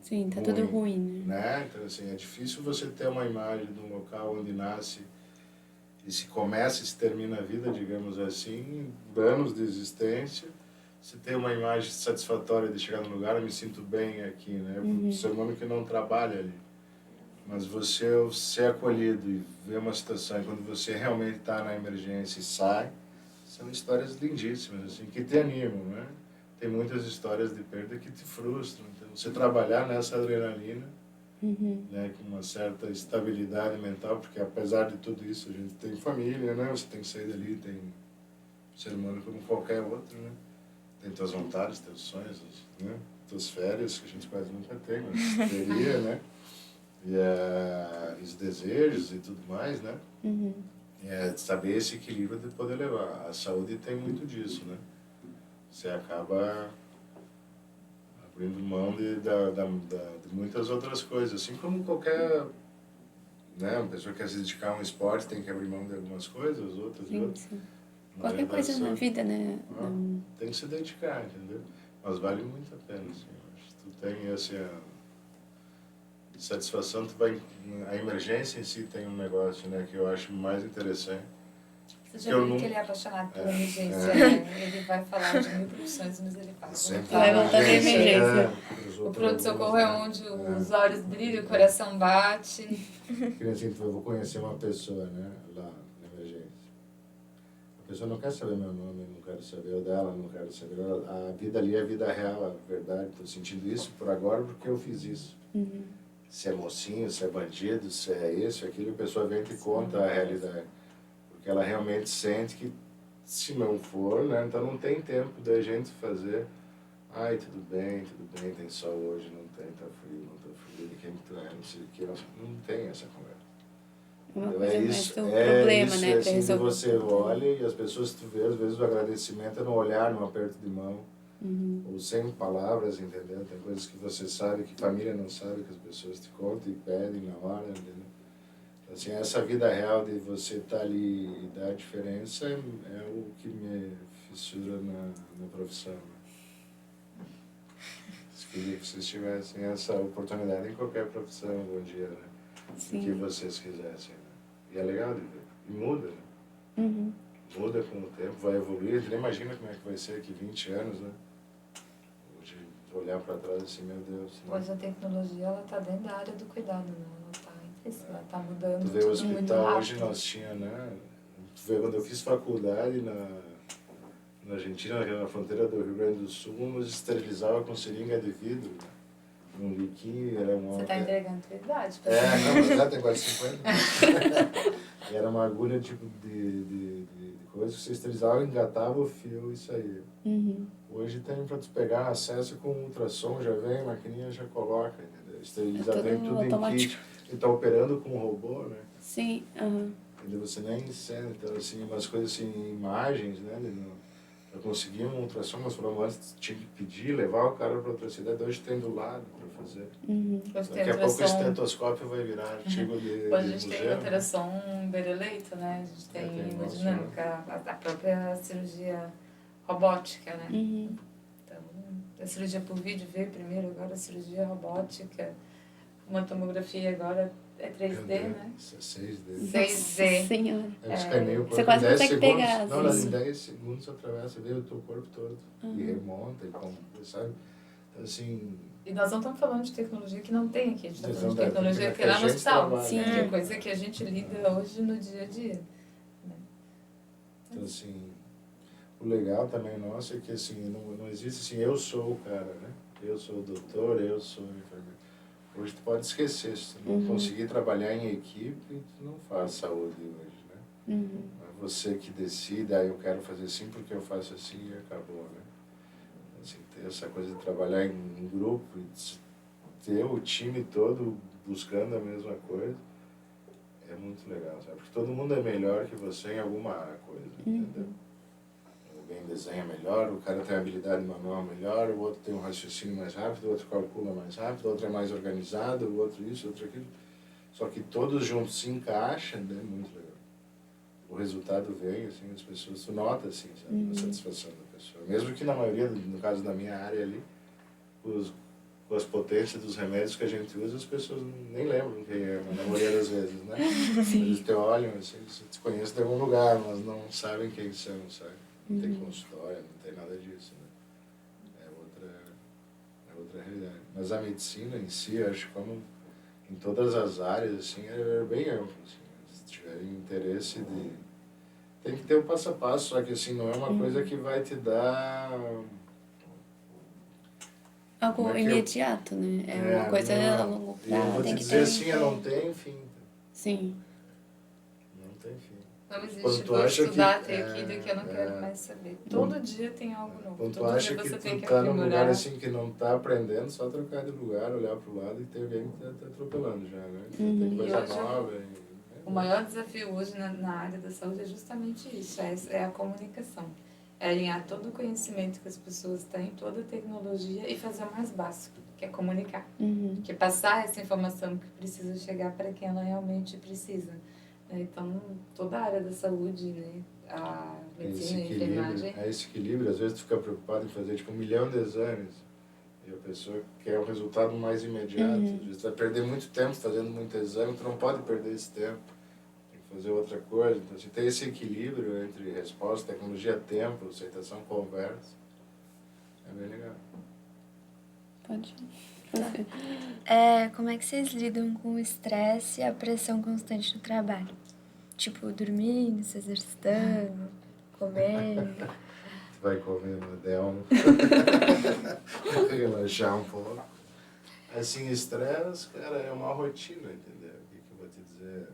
Sim, tá ruim, tudo ruim, né? Então, assim, é difícil você ter uma imagem de um local onde nasce e se começa e se termina a vida, digamos assim, anos de existência, se tem uma imagem satisfatória de chegar no lugar, eu me sinto bem aqui, né? O ser humano que não trabalha ali. Mas você ser acolhido e ver uma situação, e quando você realmente está na emergência e sai, são histórias lindíssimas, assim, que te animam, né? Tem muitas histórias de perda que te frustram. Então, você trabalhar nessa adrenalina, né, com uma certa estabilidade mental, porque apesar de tudo isso, a gente tem família, né? Você tem que sair dali, tem um ser humano como qualquer outro, né? Tem tuas vontades, teus sonhos, né? Tuas férias, que a gente quase nunca tem, mas teria, né? E os desejos e tudo mais, né? É saber esse equilíbrio de poder levar. A saúde tem muito disso, né? Você acaba abrindo mão de muitas outras coisas, assim como qualquer, né, uma pessoa que quer se dedicar a um esporte tem que abrir mão de algumas coisas, outras de sim, outras. sim. Na Qualquer verdade, coisa na vida, né? tem que se dedicar, entendeu? Mas vale muito a pena, assim. Eu acho que tu tem essa satisfação, tu vai, a emergência em si tem um negócio, né, que eu acho mais interessante. Você já viu que ele é apaixonado pela emergência, né? Ele vai falar de mil profissões, mas ele fala. Vai voltar da emergência. O pronto-socorro é onde os olhos brilham, o coração bate. Que nem assim, eu vou conhecer uma pessoa, né, lá na emergência. A pessoa não quer saber meu nome, não quero saber o dela, não quero saber. A vida ali é a vida real, a verdade. Estou sentindo isso por agora porque eu fiz isso. Se é mocinho, se é bandido, se é isso, aquilo, a pessoa vem e te conta a realidade. Porque ela realmente sente que, se não for, né, então não tem tempo da gente fazer. Ai, tudo bem, tem sol hoje, não tem, tá frio, não tá frio, de quem que tu é, não sei o que, não tem essa conversa. Uma Então, coisa é mais isso, do problema, isso, né? é Pra assim que resolver. você olha e as pessoas, tu vê, às vezes o agradecimento é no olhar, no aperto de mão, ou sem palavras, entendeu? Tem coisas que você sabe, que família não sabe, que as pessoas te contam e pedem na hora, entendeu? Assim, essa vida real de você estar ali e dar a diferença é o que me fissura na profissão. Né? Queria que vocês tivessem essa oportunidade em qualquer profissão algum dia, né? Sim. O que vocês quisessem. Né? E é legal de ver. E muda, né? Muda com o tempo, vai evoluir. A gente nem imagina como é que vai ser daqui 20 anos, né? Hoje, olhar para trás assim, meu Deus. Né? Pois a tecnologia, ela tá dentro da área do cuidado, né? Ela tá mudando Tu vê o tudo muito hospital, rápido. hoje nós tinha, né? Tu vê, quando eu fiz faculdade na Argentina, na fronteira do Rio Grande do Sul, nos esterilizava com seringa de vidro, né? Um liquinho, era uma... Você tá entregando a tua idade. Não, mas já tem quase 50. Era uma agulha tipo de coisa que você esterilizava, engatava o fio e saía. Hoje tem para tu pegar acesso com ultrassom, já vem, a maquininha já coloca, entendeu? Esteriliza, vem tudo automático. Em kit. E tá operando com um robô, né? Sim, Entendeu? Você nem sente, então assim, umas coisas assim, imagens, né? Para conseguir um ultrassom, nós falamos antes, tinha que pedir, levar o cara para outra cidade, hoje tem do lado para fazer. Daqui a pouco o estetoscópio vai virar artigo de Hoje a gente museu, tem ultrassom bereleito, né? A gente tem hemodinâmica, a própria cirurgia robótica, né? Então, a cirurgia por vídeo veio primeiro, agora a cirurgia robótica, uma tomografia agora é 3D, né? 6D. 6D. Senhora. Escaneia o corpo Você quase em 10 consegue segundos. pegar, Não, assim. em 10 segundos atravessa, vê o teu corpo todo. E remonta, e sabe? Então, assim... E nós não estamos falando de tecnologia que não tem aqui, a gente está falando de tecnologia que é a lá no gente hospital. trabalha, Sim, que é coisa que a gente lida hoje no dia a dia. Né? Então, assim, o legal também nosso é que, assim, não existe assim, eu sou o cara, né? Eu sou o doutor, eu sou o enfermeiro. Hoje tu pode esquecer, se tu não conseguir trabalhar em equipe, tu não faz saúde hoje, né? É você que decide, eu quero fazer assim porque eu faço assim e acabou, né? Assim, ter essa coisa de trabalhar em grupo, ter o time todo buscando a mesma coisa é muito legal, sabe? Porque todo mundo é melhor que você em alguma coisa, entendeu? Alguém desenha melhor, o cara tem habilidade manual melhor, o outro tem um raciocínio mais rápido, o outro calcula mais rápido, o outro é mais organizado, o outro isso, o outro aquilo. Só que todos juntos se encaixam, é muito legal. O resultado vem, assim, as pessoas, tu nota, assim, sabe, a satisfação da pessoa. Mesmo que na maioria, no caso da minha área ali, com as potências dos remédios que a gente usa, as pessoas nem lembram quem é, na maioria das vezes, né? Eles te olham, assim, eles te conhecem de algum lugar, mas não sabem quem são, sabe? Não tem consultório, não tem nada disso, né? É outra realidade. Mas a medicina em si, eu acho que como em todas as áreas, assim, é bem amplo, assim. Se tiverem interesse de... Tem que ter o passo a passo, só que, assim, não é uma coisa que vai te dar... Algo Como é que eu- imediato, né? É uma coisa a longo E eu prazo. vou Tem te que dizer ter assim, não tem fim. Sim. Não tem fim. Não Quando existe, tu vou acha estudar que- até aquilo que eu não quero mais saber. Todo dia tem algo novo. Quando tu Todo acha dia que você tem tu que tá num lugar aprimorar. assim que não tá aprendendo, só trocar de lugar, olhar pro lado e ter alguém que tá atropelando já, né? Tem coisa E hoje nova. O maior desafio hoje na área da saúde é justamente isso, é a comunicação. É alinhar todo o conhecimento que as pessoas têm, toda a tecnologia e fazer o mais básico, que é comunicar. Que é passar essa informação que precisa chegar para quem ela realmente precisa. Então, toda a área da saúde, né, a medicina e a enfermagem... É esse equilíbrio, às vezes tu fica preocupado em fazer tipo 1 milhão de exames e a pessoa quer o resultado mais imediato. Às vezes tu vai perder muito tempo fazendo muito exame, tu não pode perder esse tempo. Fazer outra coisa. Então, se tem esse equilíbrio entre resposta, tecnologia, tempo, aceitação, conversa, é bem legal. Pode. Como é que vocês lidam com o estresse e a pressão constante no trabalho? Tipo, dormindo, se exercitando, comendo. Tu vai comer no Delmo, relaxar um pouco. Assim, estresse, cara, é uma rotina, entendeu? O que eu vou te dizer?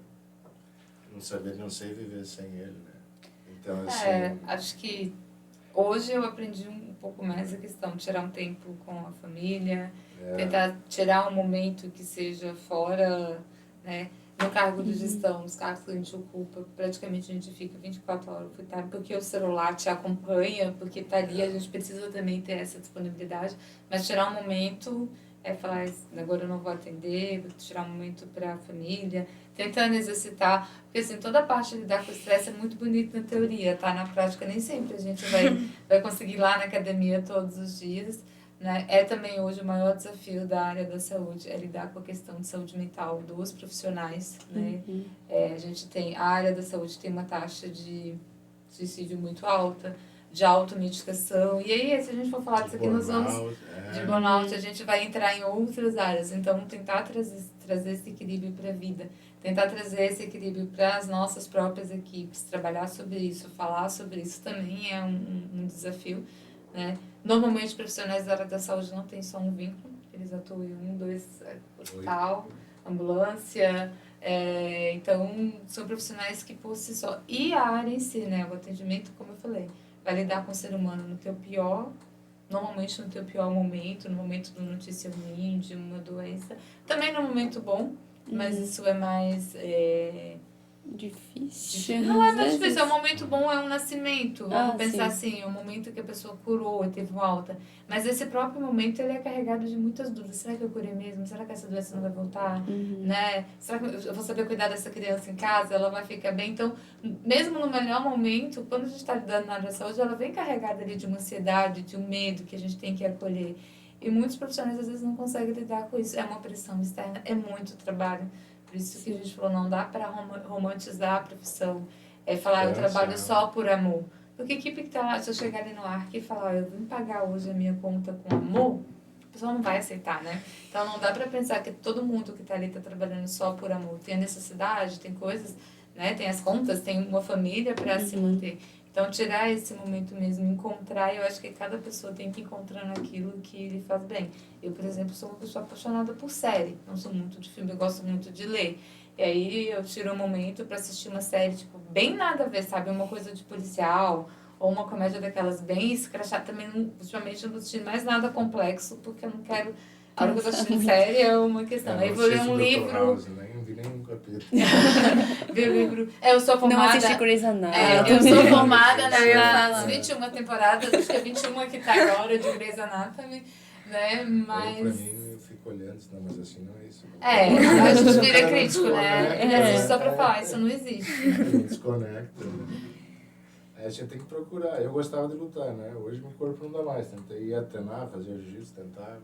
Não sei viver sem ele, né? Então, assim... acho que hoje eu aprendi um pouco mais a questão de tirar um tempo com a família, tentar tirar um momento que seja fora, né? No cargo de gestão, nos cargos que a gente ocupa, praticamente a gente fica 24 horas por tarde, porque o celular te acompanha, porque tá ali, a gente precisa também ter essa disponibilidade, mas tirar um momento falar, agora eu não vou atender, vou tirar um momento para a família, tentando exercitar, porque assim, toda a parte de lidar com o estresse é muito bonito na teoria, tá? Na prática nem sempre a gente vai conseguir ir lá na academia todos os dias, né? É também hoje o maior desafio da área da saúde, é lidar com a questão de saúde mental dos profissionais, né? A gente tem, a área da saúde tem uma taxa de suicídio muito alta, de automedicação, e aí se a gente for falar disso aqui, nós vamos de burnout, a gente vai entrar em outras áreas, então tentar trazer esse equilíbrio para a vida, tentar trazer esse equilíbrio para as nossas próprias equipes, trabalhar sobre isso, falar sobre isso também é um desafio, né? Normalmente, profissionais da área da saúde não têm só um vínculo, eles atuam em 2, hospital, ambulância, então são profissionais que por si só, e a área em si, né, o atendimento, como eu falei, vai lidar com o ser humano no teu pior, normalmente no teu pior momento, no momento de uma notícia ruim, de uma doença, também no momento bom, mas isso é mais... Difícil. Não é tão difícil, é um momento bom, é um nascimento. Vamos pensar sim. assim, é um momento que a pessoa curou e teve uma alta. Mas esse próprio momento, ele é carregado de muitas dúvidas. Será que eu curei mesmo? Será que essa doença não vai voltar? Né? Será que eu vou saber cuidar dessa criança em casa? Ela vai ficar bem? Então, mesmo no melhor momento, quando a gente está lidando na área da saúde, ela vem carregada ali de uma ansiedade, de um medo que a gente tem que acolher. E muitos profissionais, às vezes, não conseguem lidar com isso. É uma pressão externa, é muito trabalho. Por isso que a gente falou, não dá para romantizar a profissão. Falar, eu trabalho só por amor. Porque a equipe que está lá, se eu chegar ali no ARC e falar, eu vim pagar hoje a minha conta com amor, a pessoa não vai aceitar, né? Então, não dá para pensar que todo mundo que está ali está trabalhando só por amor. Tem a necessidade, tem coisas, né? Tem as contas, tem uma família para se manter. Então, tirar esse momento mesmo, encontrar, eu acho que cada pessoa tem que encontrar naquilo que lhe faz bem. Eu, por exemplo, sou uma pessoa apaixonada por série. Não sou muito de filme, eu gosto muito de ler. E aí eu tiro um momento para assistir uma série, tipo, bem nada a ver, sabe? Uma coisa de policial, ou uma comédia daquelas bem escrachada. Também, ultimamente, eu não assisti mais nada complexo, porque eu não quero A hora que eu tô assistindo série é uma questão. Aí vou ler um livro. House, nem vi nenhum capítulo. Ver o livro. Eu sou Não formada. assisti Grey's Anatomy. Eu sou formada falar. nas 21 temporadas, acho que é 21 que tá agora de Grey's Anatomy, né? Pra Mas. mim, eu fico olhando, não, mas assim não é isso. A gente vira crítico, né? É. Existe só pra falar, isso não existe. Desconecta, né? Aí a gente tem que procurar. Eu gostava de lutar, né? Hoje meu corpo não dá mais. Tentei ir a treinar, fazer jiu-jitsu, tentar.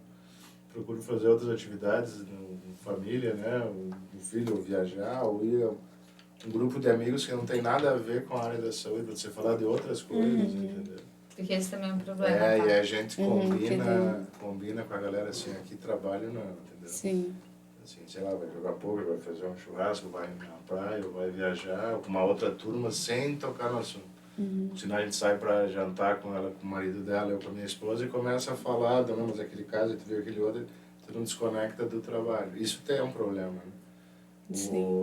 Procuro fazer outras atividades no família, né? O filho, ou viajar, ou ir a um grupo de amigos que não tem nada a ver com a área da saúde, pra você falar de outras coisas, entendeu? Porque esse também é um problema. É, tá? e a gente combina com a galera assim, aqui trabalho não, entendeu? Sim. Assim, sei lá, vai jogar poker, vai fazer um churrasco, vai na praia, ou vai viajar com uma outra turma sem tocar no assunto. Senão a gente sai pra jantar com ela, com o marido dela, eu com a minha esposa, e começa a falar, não, mas aquele caso, tu viu aquele outro, tu não desconecta do trabalho. Isso tem um problema, né?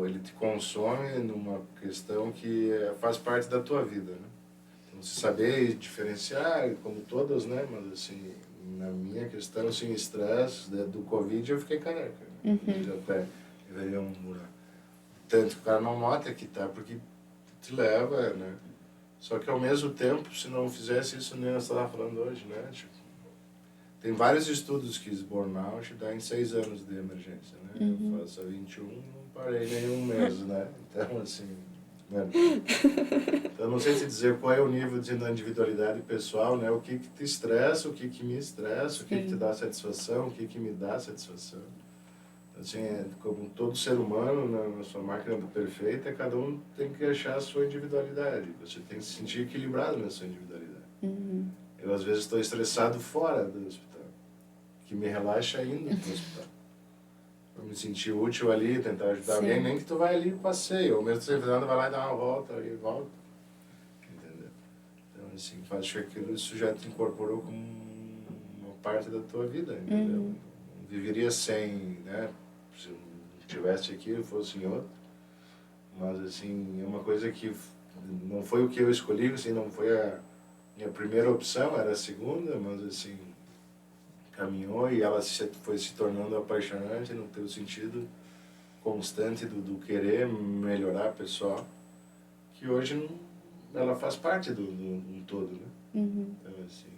Ele te consome numa questão que faz parte da tua vida, né? Então, você saber diferenciar, como todas, né? Mas assim, na minha questão, assim, estresse do Covid, eu fiquei careca. Né? Já até deveria mudar. Tanto que o cara não nota que tá, porque te leva, né? Só que ao mesmo tempo, se não fizesse isso, nem nós estávamos falando hoje, né? Tipo, tem vários estudos que burnout dá em 6 anos de emergência, né? Eu faço há 21, não parei nenhum mês, né? Então, assim... Né? Então, não sei te dizer qual é o nível de individualidade pessoal, né? O que te estressa, o que me estressa, o que te dá satisfação, o que me dá satisfação. Assim, como todo ser humano, na sua máquina do perfeito, cada um tem que achar a sua individualidade. Você tem que se sentir equilibrado na sua individualidade. Eu, às vezes, estou estressado fora do hospital, que me relaxa indo para o hospital. Para me sentir útil ali, tentar ajudar alguém, nem que tu vai ali e passeia, ou mesmo sem fazer nada, vai lá e dá uma volta e volta. Entendeu? Então, assim, acho que aquilo, isso já te incorporou como uma parte da tua vida, entendeu? Não viveria sem, né? Se eu não estivesse aqui, eu fosse em outro. Mas, assim, é uma coisa que não foi o que eu escolhi, assim, não foi a minha primeira opção, era a segunda, mas, assim, caminhou e ela foi se tornando apaixonante no teu sentido constante do querer melhorar a pessoa, que hoje ela faz parte do todo, né? Então, assim,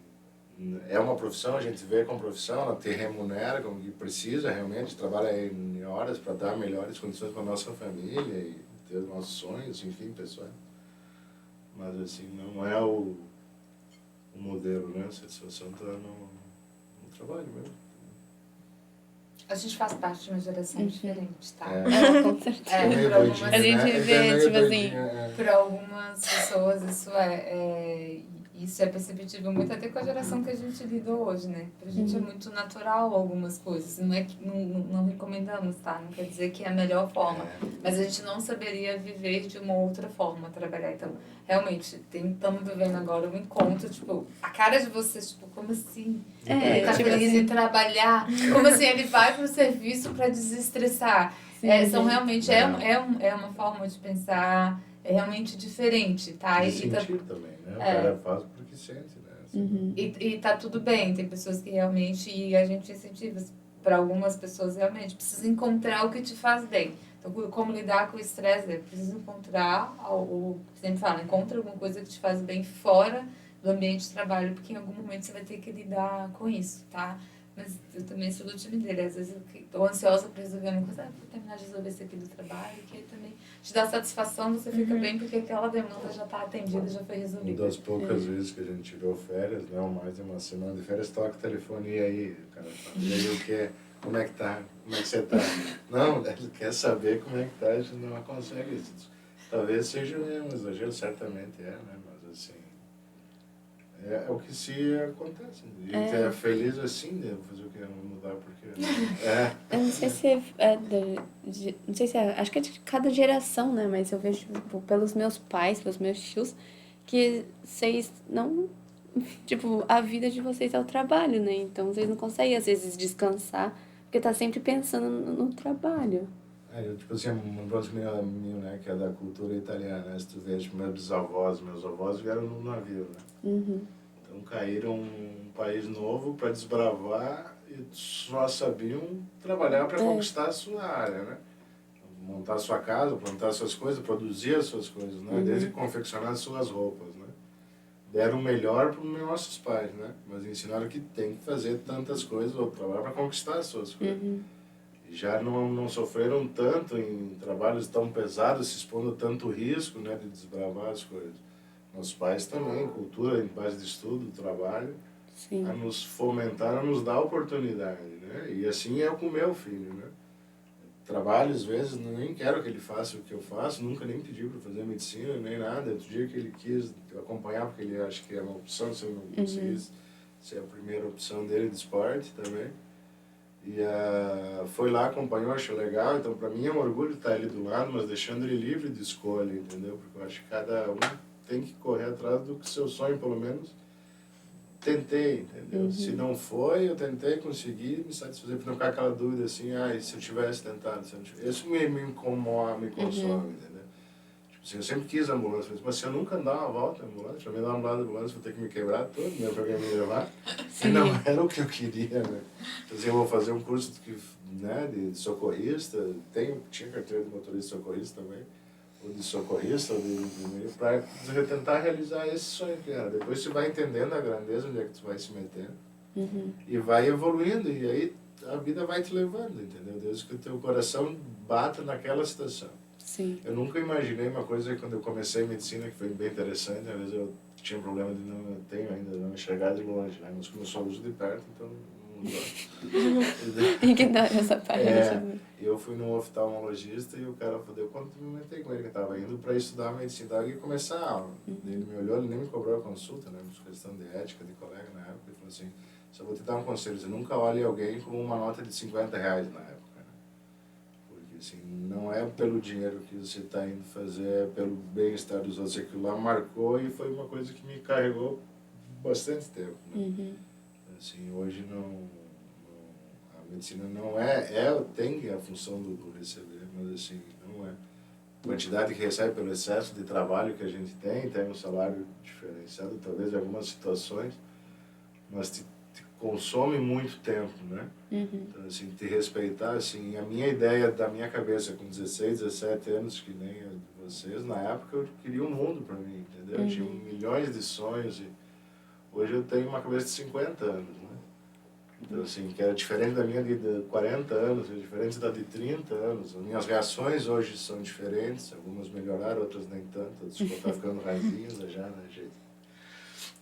é uma profissão, a gente vê como profissão, ela te remunera como que precisa realmente, trabalha em horas para dar melhores condições para a nossa família e ter os nossos sonhos, enfim, pessoal. Mas, assim, não é o modelo, né? A satisfação está no trabalho mesmo. A gente faz parte de uma geração diferente, tá? Com certeza. Por algumas, A gente vê, tipo assim... Para algumas pessoas isso é perceptível muito até com a geração que a gente lida hoje, né? Pra gente é muito natural algumas coisas. Não é que não recomendamos, tá? Não quer dizer que é a melhor forma. Mas a gente não saberia viver de uma outra forma, trabalhar. Então, realmente, estamos vivendo agora um encontro, tipo, a cara de vocês, tipo, como assim? Ele tá feliz em trabalhar. Como assim? Ele vai pro serviço para desestressar. São realmente, é uma forma de pensar realmente diferente, tá? E sentir também, né? O cara faz porque sente, né? Assim, E tá tudo bem, tem pessoas que realmente, e a gente incentiva, para algumas pessoas realmente, precisa encontrar o que te faz bem. Então, como lidar com o estresse, precisa encontrar, o que sempre fala, encontra alguma coisa que te faz bem fora do ambiente de trabalho, porque em algum momento você vai ter que lidar com isso, tá? Mas eu também sou do time dele, às vezes eu tô ansiosa para resolver uma coisa, vou terminar de resolver isso aqui do trabalho, que aí também te dá satisfação, você fica bem, porque aquela demanda já está atendida, já foi resolvida. Uma das poucas vezes que a gente tirou férias, não mais de uma semana de férias, toca o telefone e aí, o cara fala, e aí o que? Como é que tá? Como é que você tá? Não, ele quer saber como é que tá, a gente não consegue isso. Talvez seja um exagero, certamente né? Mas assim, é o que se acontece. E é feliz assim, devo fazer o que? Não mudar porque... Eu não sei se não sei se acho que é de cada geração, né? Mas eu vejo, tipo, pelos meus pais, pelos meus tios, que vocês não... Tipo, a vida de vocês é o trabalho, né? Então, vocês não conseguem, às vezes, descansar, porque tá sempre pensando no trabalho. Eu, tipo assim, um próximo meu, né, que é da cultura italiana, né? Se tu vê, tipo, meus avós vieram num navio, né? Então caíram um país novo para desbravar e só sabiam trabalhar para conquistar a sua área, né? Montar a sua casa, plantar suas coisas, produzir as suas coisas, né? Desde confeccionar as suas roupas, né? Deram o melhor para os nossos pais, né? Mas ensinaram que tem que fazer tantas coisas ou trabalhar para conquistar as suas coisas. E já não sofreram tanto em trabalhos tão pesados, se expondo a tanto risco, né? De desbravar as coisas. Nossos pais também, cultura em base de estudo, trabalho, Sim. a nos fomentar, a nos dar oportunidade, né? E assim é com o meu filho, né? Trabalho, às vezes, nem quero que ele faça o que eu faço, nunca nem pedi para fazer medicina, nem nada. Outro dia que ele quis acompanhar, porque ele acha que é uma opção, se eu não conseguisse ser a primeira opção dele de esporte também. E foi lá, acompanhou, achou legal. Então, para mim é um orgulho estar ali do lado, mas deixando ele livre de escolha, entendeu? Porque eu acho que cada um tem que correr atrás do que seu sonho, pelo menos, tentei, entendeu? Se não foi, eu tentei conseguir me satisfazer, para não ficar aquela dúvida assim, e se eu tivesse tentado, se eu não tivesse... Isso me incomoda, me consome, entendeu? Tipo assim, eu sempre quis ambulância, mas se eu nunca andar uma volta na ambulância, para me dar uma ambulância, vou ter que me quebrar todo, né, para alguém me levar. E não era o que eu queria, né? Quer dizer, eu vou fazer um curso né, de socorrista, tinha carteira de motorista socorrista também, ou de socorrista, para tentar realizar esse sonho que era. Depois você vai entendendo a grandeza onde é que tu vai se metendo e vai evoluindo, e aí a vida vai te levando, entendeu? Desde que o teu coração bata naquela situação. Sim. Eu nunca imaginei uma coisa quando eu comecei medicina que foi bem interessante. Às vezes eu tinha um problema de não tenho ainda não enxergar de longe, né? Mas como eu só uso de perto, então não dá. Ignora essa parte. Eu fui num oftalmologista e o cara falou, quando eu me metei com ele, que eu estava indo para estudar medicina, então, eu ia começar a aula. Ele me olhou, ele nem me cobrou a consulta, né? Por questão de ética, de colega na época, ele falou assim, só vou te dar um conselho, você nunca olhe alguém com uma nota de R$50 na época. Porque assim, não é pelo dinheiro que você está indo fazer, é pelo bem-estar dos outros. Aquilo lá marcou e foi uma coisa que me carregou bastante tempo. Né? Assim, hoje a medicina não tem a função do receber, mas assim, não é. A quantidade que recebe pelo excesso de trabalho que a gente tem um salário diferenciado, talvez em algumas situações, mas te consome muito tempo, né? Então, assim, te respeitar, assim, a minha ideia da minha cabeça com 16, 17 anos, que nem a de vocês, na época eu queria um mundo para mim, entendeu? Eu tinha milhões de sonhos e hoje eu tenho uma cabeça de 50 anos, né? Então, assim, que era diferente da minha de 40 anos, é diferente da de 30 anos. As minhas reações hoje são diferentes, algumas melhoraram, outras nem tanto, outras estão ficando rasinhas já, né, gente?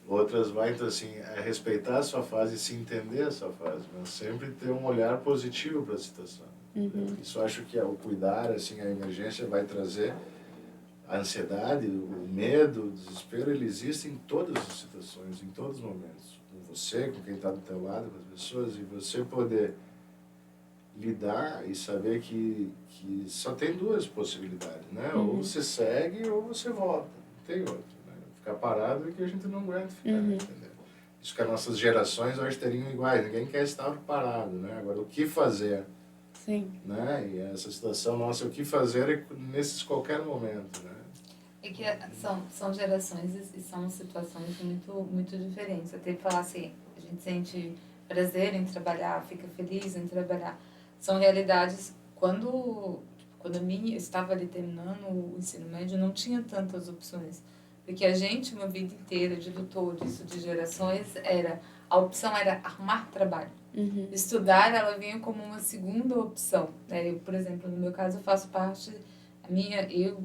Outras vai, então, assim, é respeitar a sua fase e se entender a sua fase, mas sempre ter um olhar positivo para a situação. Isso eu acho que o cuidar, assim, a emergência vai trazer a ansiedade, o medo, o desespero, ele existe em todas as situações, em todos os momentos. Com você, com quem está do teu lado, com as pessoas, e você poder lidar e saber que só tem duas possibilidades, né? Ou você segue ou você volta, não tem outra. Ficar parado é que a gente não aguenta ficar, entendeu? Isso que as nossas gerações hoje teriam iguais, ninguém quer estar parado, né? Agora, o que fazer? Sim. Né? E essa situação nossa, o que fazer nesses qualquer momento, né? É que são gerações e são situações muito, muito diferentes. Até falar assim, a gente sente prazer em trabalhar, fica feliz em trabalhar. São realidades, quando eu estava ali terminando o ensino médio, não tinha tantas opções. Porque a gente, uma vida inteira de lutou disso, de gerações, a opção era arrumar trabalho. Estudar, ela vinha como uma segunda opção. Eu, por exemplo, no meu caso, eu faço parte, eu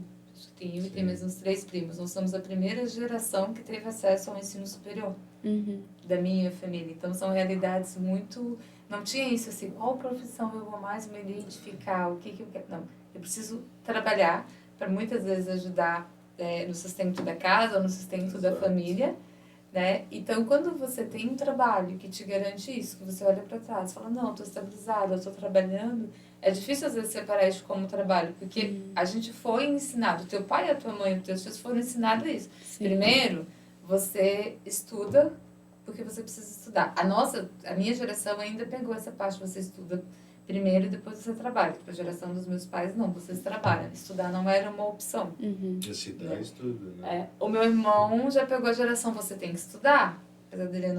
e tenho mais uns 3 primos. Nós somos a primeira geração que teve acesso ao ensino superior da minha família. Então, são realidades muito... Não tinha isso assim, qual profissão eu vou mais me identificar, o que eu quero... Não, eu preciso trabalhar para muitas vezes ajudar no sustento da casa, no sustento da família, né? Então, quando você tem um trabalho que te garante isso, que você olha para trás e fala, não, estou estabilizada, estou trabalhando, é difícil às vezes separar isso como trabalho, porque a gente foi ensinado, teu pai, a tua mãe, os teus filhos foram ensinados isso. Sim. Primeiro, você estuda porque você precisa estudar. A minha geração ainda pegou essa parte, você estuda primeiro e depois você trabalha. Para a geração dos meus pais, não, vocês trabalham. Estudar não era uma opção. Esse dá estudo, né? O meu irmão já pegou a geração, você tem que estudar. Apesar dele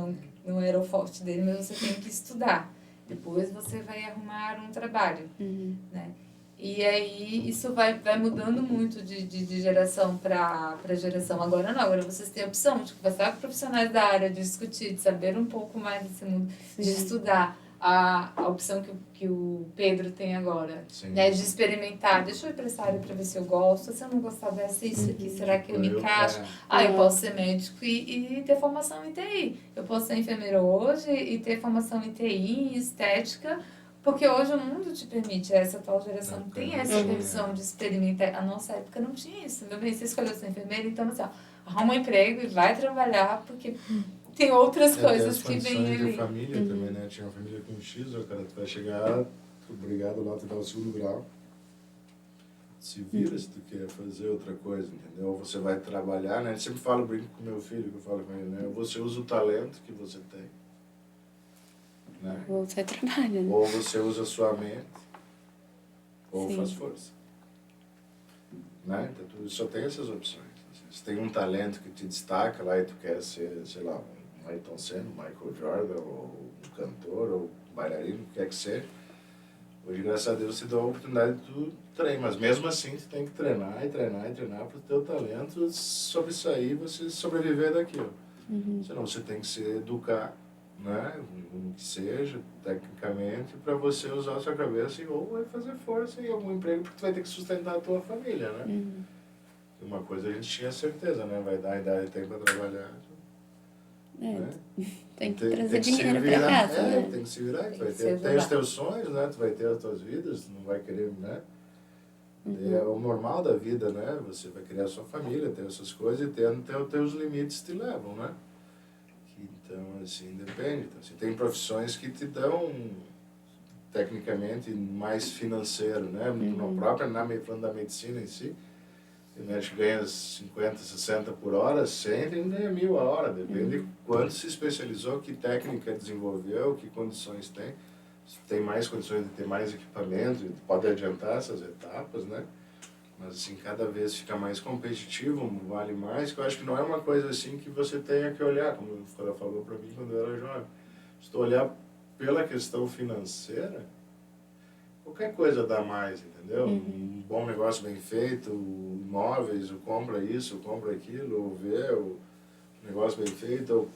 não era o forte dele, mas você tem que estudar. Depois você vai arrumar um trabalho, Uhum. né? E aí isso vai mudando muito de geração para geração. Agora não, agora vocês têm a opção de conversar com profissionais da área, de discutir, de saber um pouco mais desse mundo, de Sim. estudar. A opção que o Pedro tem agora, Sim. né? De experimentar. Deixa eu ir para essa área para ver se eu gosto. Se eu não gostar dessa, isso aqui, será que eu me encaixo? Eu posso ser médico e ter formação em TI. Eu posso ser enfermeira hoje e ter formação em TI, em estética, porque hoje o mundo te permite, essa atual geração tem essa opção de experimentar. A nossa época não tinha isso. Meu bem, você escolheu ser enfermeira, então assim, ó, arruma um emprego e vai trabalhar, porque tem outras coisas que vêm ali. De família também, né? Tinha uma família com X, o cara vai chegar, obrigado lá, tu dá o segundo grau. Se vira se tu quer fazer outra coisa, entendeu? Ou você vai trabalhar, né? Eu sempre falo, brinco com meu filho, que eu falo com ele, né? Você usa o talento que você tem, né? Ou você trabalha, né? Ou você usa a sua mente, ou Sim. faz força. Né? Então, tu só tem essas opções. Se tem um talento que te destaca lá e tu quer ser, sei lá, um Ayrton Senna, um Michael Jordan, ou um cantor, ou um bailarino, o que quer que seja, hoje, graças a Deus, te dá a oportunidade de tu treinar. Mas mesmo assim, tu tem que treinar e treinar e treinar para o teu talento sobressair e você sobreviver daquilo. Senão você tem que se educar, né? No que seja, tecnicamente, para você usar a sua cabeça e ou vai fazer força em algum emprego, porque tu vai ter que sustentar a tua família, né? Uma coisa a gente tinha certeza, né? Vai dar a idade tem para trabalhar. Né? Tem que trazer dinheiro para casa, né? Tem que se virar. Tu vai que ter, se tem os teus sonhos, né? Tu vai ter as tuas vidas, tu não vai querer, né? É o normal da vida, né? Você vai criar a sua família, ter essas coisas e ter os teus limites te levam, né? Então, assim, depende. Então, assim, tem profissões que te dão, tecnicamente, mais financeiro, né? Na própria, falando da medicina em si, o médico ganha 50, 60 por hora, 100, tem ganha 1.000 a hora. Depende de quanto se especializou, que técnica desenvolveu, que condições tem. Se tem mais condições de ter mais equipamento, pode adiantar essas etapas, né? Mas, assim, cada vez fica mais competitivo, vale mais, que eu acho que não é uma coisa, assim, que você tenha que olhar, como ela falou para mim quando eu era jovem. Se tu olhar pela questão financeira, qualquer coisa dá mais, entendeu? Um bom negócio bem feito, imóveis, ou compra isso, ou compra aquilo, ou vê o negócio bem feito, ou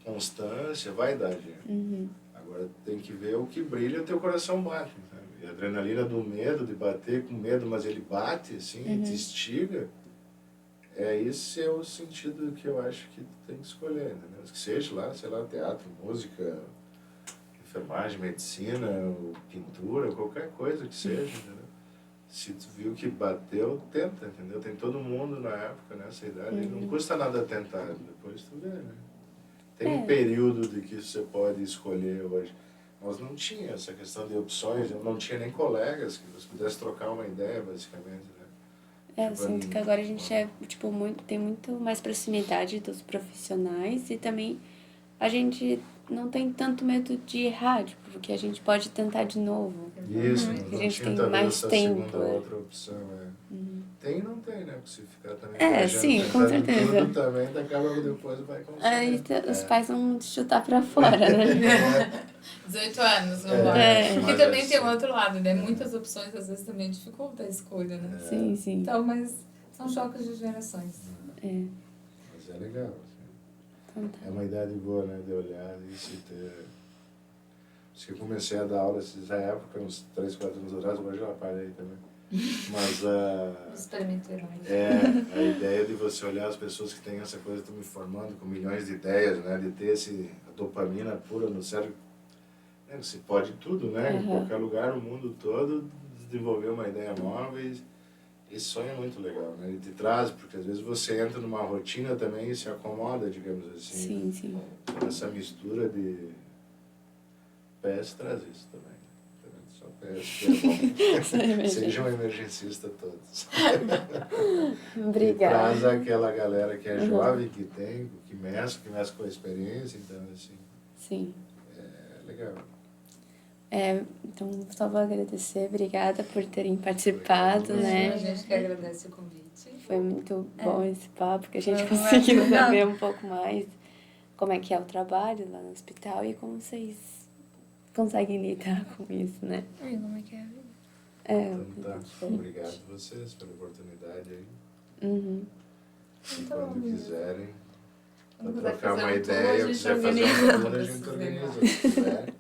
constância, vai dar dinheiro. Agora tem que ver o que brilha o teu coração bate, sabe? E a adrenalina do medo, de bater com medo, mas ele bate, assim, e te instiga, esse é o sentido que eu acho que tu tem que escolher, entendeu? Que seja lá, sei lá, teatro, música, enfermagem, medicina, pintura, qualquer coisa que seja, entendeu? Se tu viu que bateu, tenta, entendeu? Tem todo mundo na época, nessa idade, não custa nada tentar, depois tu vê, né? Tem um período de que você pode escolher hoje. Nós não tinha essa questão de opções, eu não tinha nem colegas que você pudesse trocar uma ideia, basicamente, né? Eu sinto que agora a gente tem muito mais proximidade dos profissionais e também a gente não tem tanto medo de errar, porque a gente pode tentar de novo. Isso, A gente tem talvez mais essa tempo. segunda outra opção, Tem e não tem, né? Porque se ficar também Sim, com certeza. tudo também, acaba depois vai conseguir. Aí os pais vão te chutar pra fora, né? 18 anos, vamos embora. E também tem o outro lado, né? Muitas opções às vezes também dificultam a escolha, né? Sim, sim. Então, mas são choques de gerações. Mas é legal. Assim. Então tá. É uma idade boa, né? De olhar e se ter... Acho que eu comecei a dar aula nessa época, uns 3, 4 anos atrás, hoje eu parei também. Mas Experimentei. a ideia de você olhar as pessoas que têm essa coisa, estão me formando com milhões de ideias, né? De ter a dopamina pura no cérebro. Você pode tudo, né? Em qualquer lugar, o mundo todo, desenvolver uma ideia nova e esse sonho é muito legal, né? Ele te traz, porque às vezes você entra numa rotina também e se acomoda, digamos assim. Sim, sim. Essa mistura de... PS traz isso também. Só PS que é bom. Sejam emergencistas todos. Obrigada. Traz aquela galera que é jovem, que tem, que mexe com a experiência, então assim... Sim. É legal. Então, só vou agradecer. Obrigada por terem participado, né? A gente que agradece o convite. Foi muito bom esse papo, que a gente conseguiu saber um pouco mais como é que é o trabalho lá no hospital e como vocês conseguem lidar com isso, né? Ai, como é que é a vida? Então tá. Obrigado a vocês pela oportunidade aí. Uhum. E Então, quando quiserem, pra Quando quiser trocar uma fazer um tour, ideia, a gente quiser fazer organiza. uma tour, a gente organiza. Se quiser,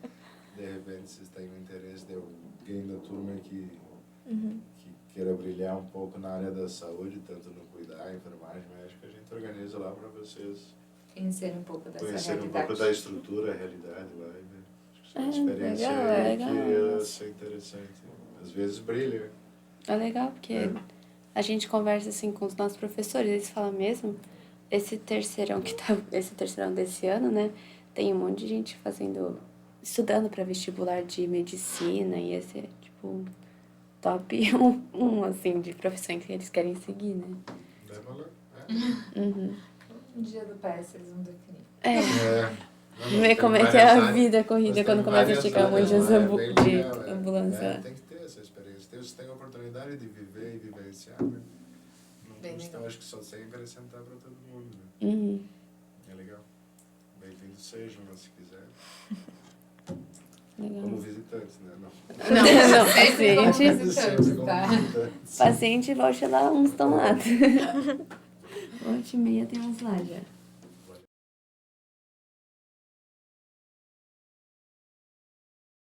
de repente, vocês têm um interesse de alguém da turma que queira brilhar um pouco na área da saúde, tanto no cuidar, enfermagem, médica, a gente organiza lá para vocês Conhecer um pouco dessa conhecerem um realidade. pouco da estrutura, a realidade lá. E ver. Acho que é uma experiência legal, aí legal. que ia ser interessante. Às vezes brilha. É legal, porque a gente conversa assim com os nossos professores, eles falam mesmo, esse terceirão desse ano, né? Tem um monte de gente estudando para vestibular de medicina, e esse é tipo top assim, de profissão que eles querem seguir, né? Dá valor. Uhum. Um dia do PS eles vão definir. Ver como é que é a vida corrida quando começa a chegar um monte de ambulância. ambulância. Tem que ter essa experiência. Você tem a oportunidade de viver e vivenciar, né? Não Bem custa, legal. acho que só tem acrescentar para todo mundo, né? Uhum. É legal. Bem-vindos sejam, mas se quiser. Legal. Como visitantes, né? Não. Não, Sempre como paciente. visitante, Como tá? visitantes. Paciente, volte lá, uns estão lá. 8h30 tem uns lá já.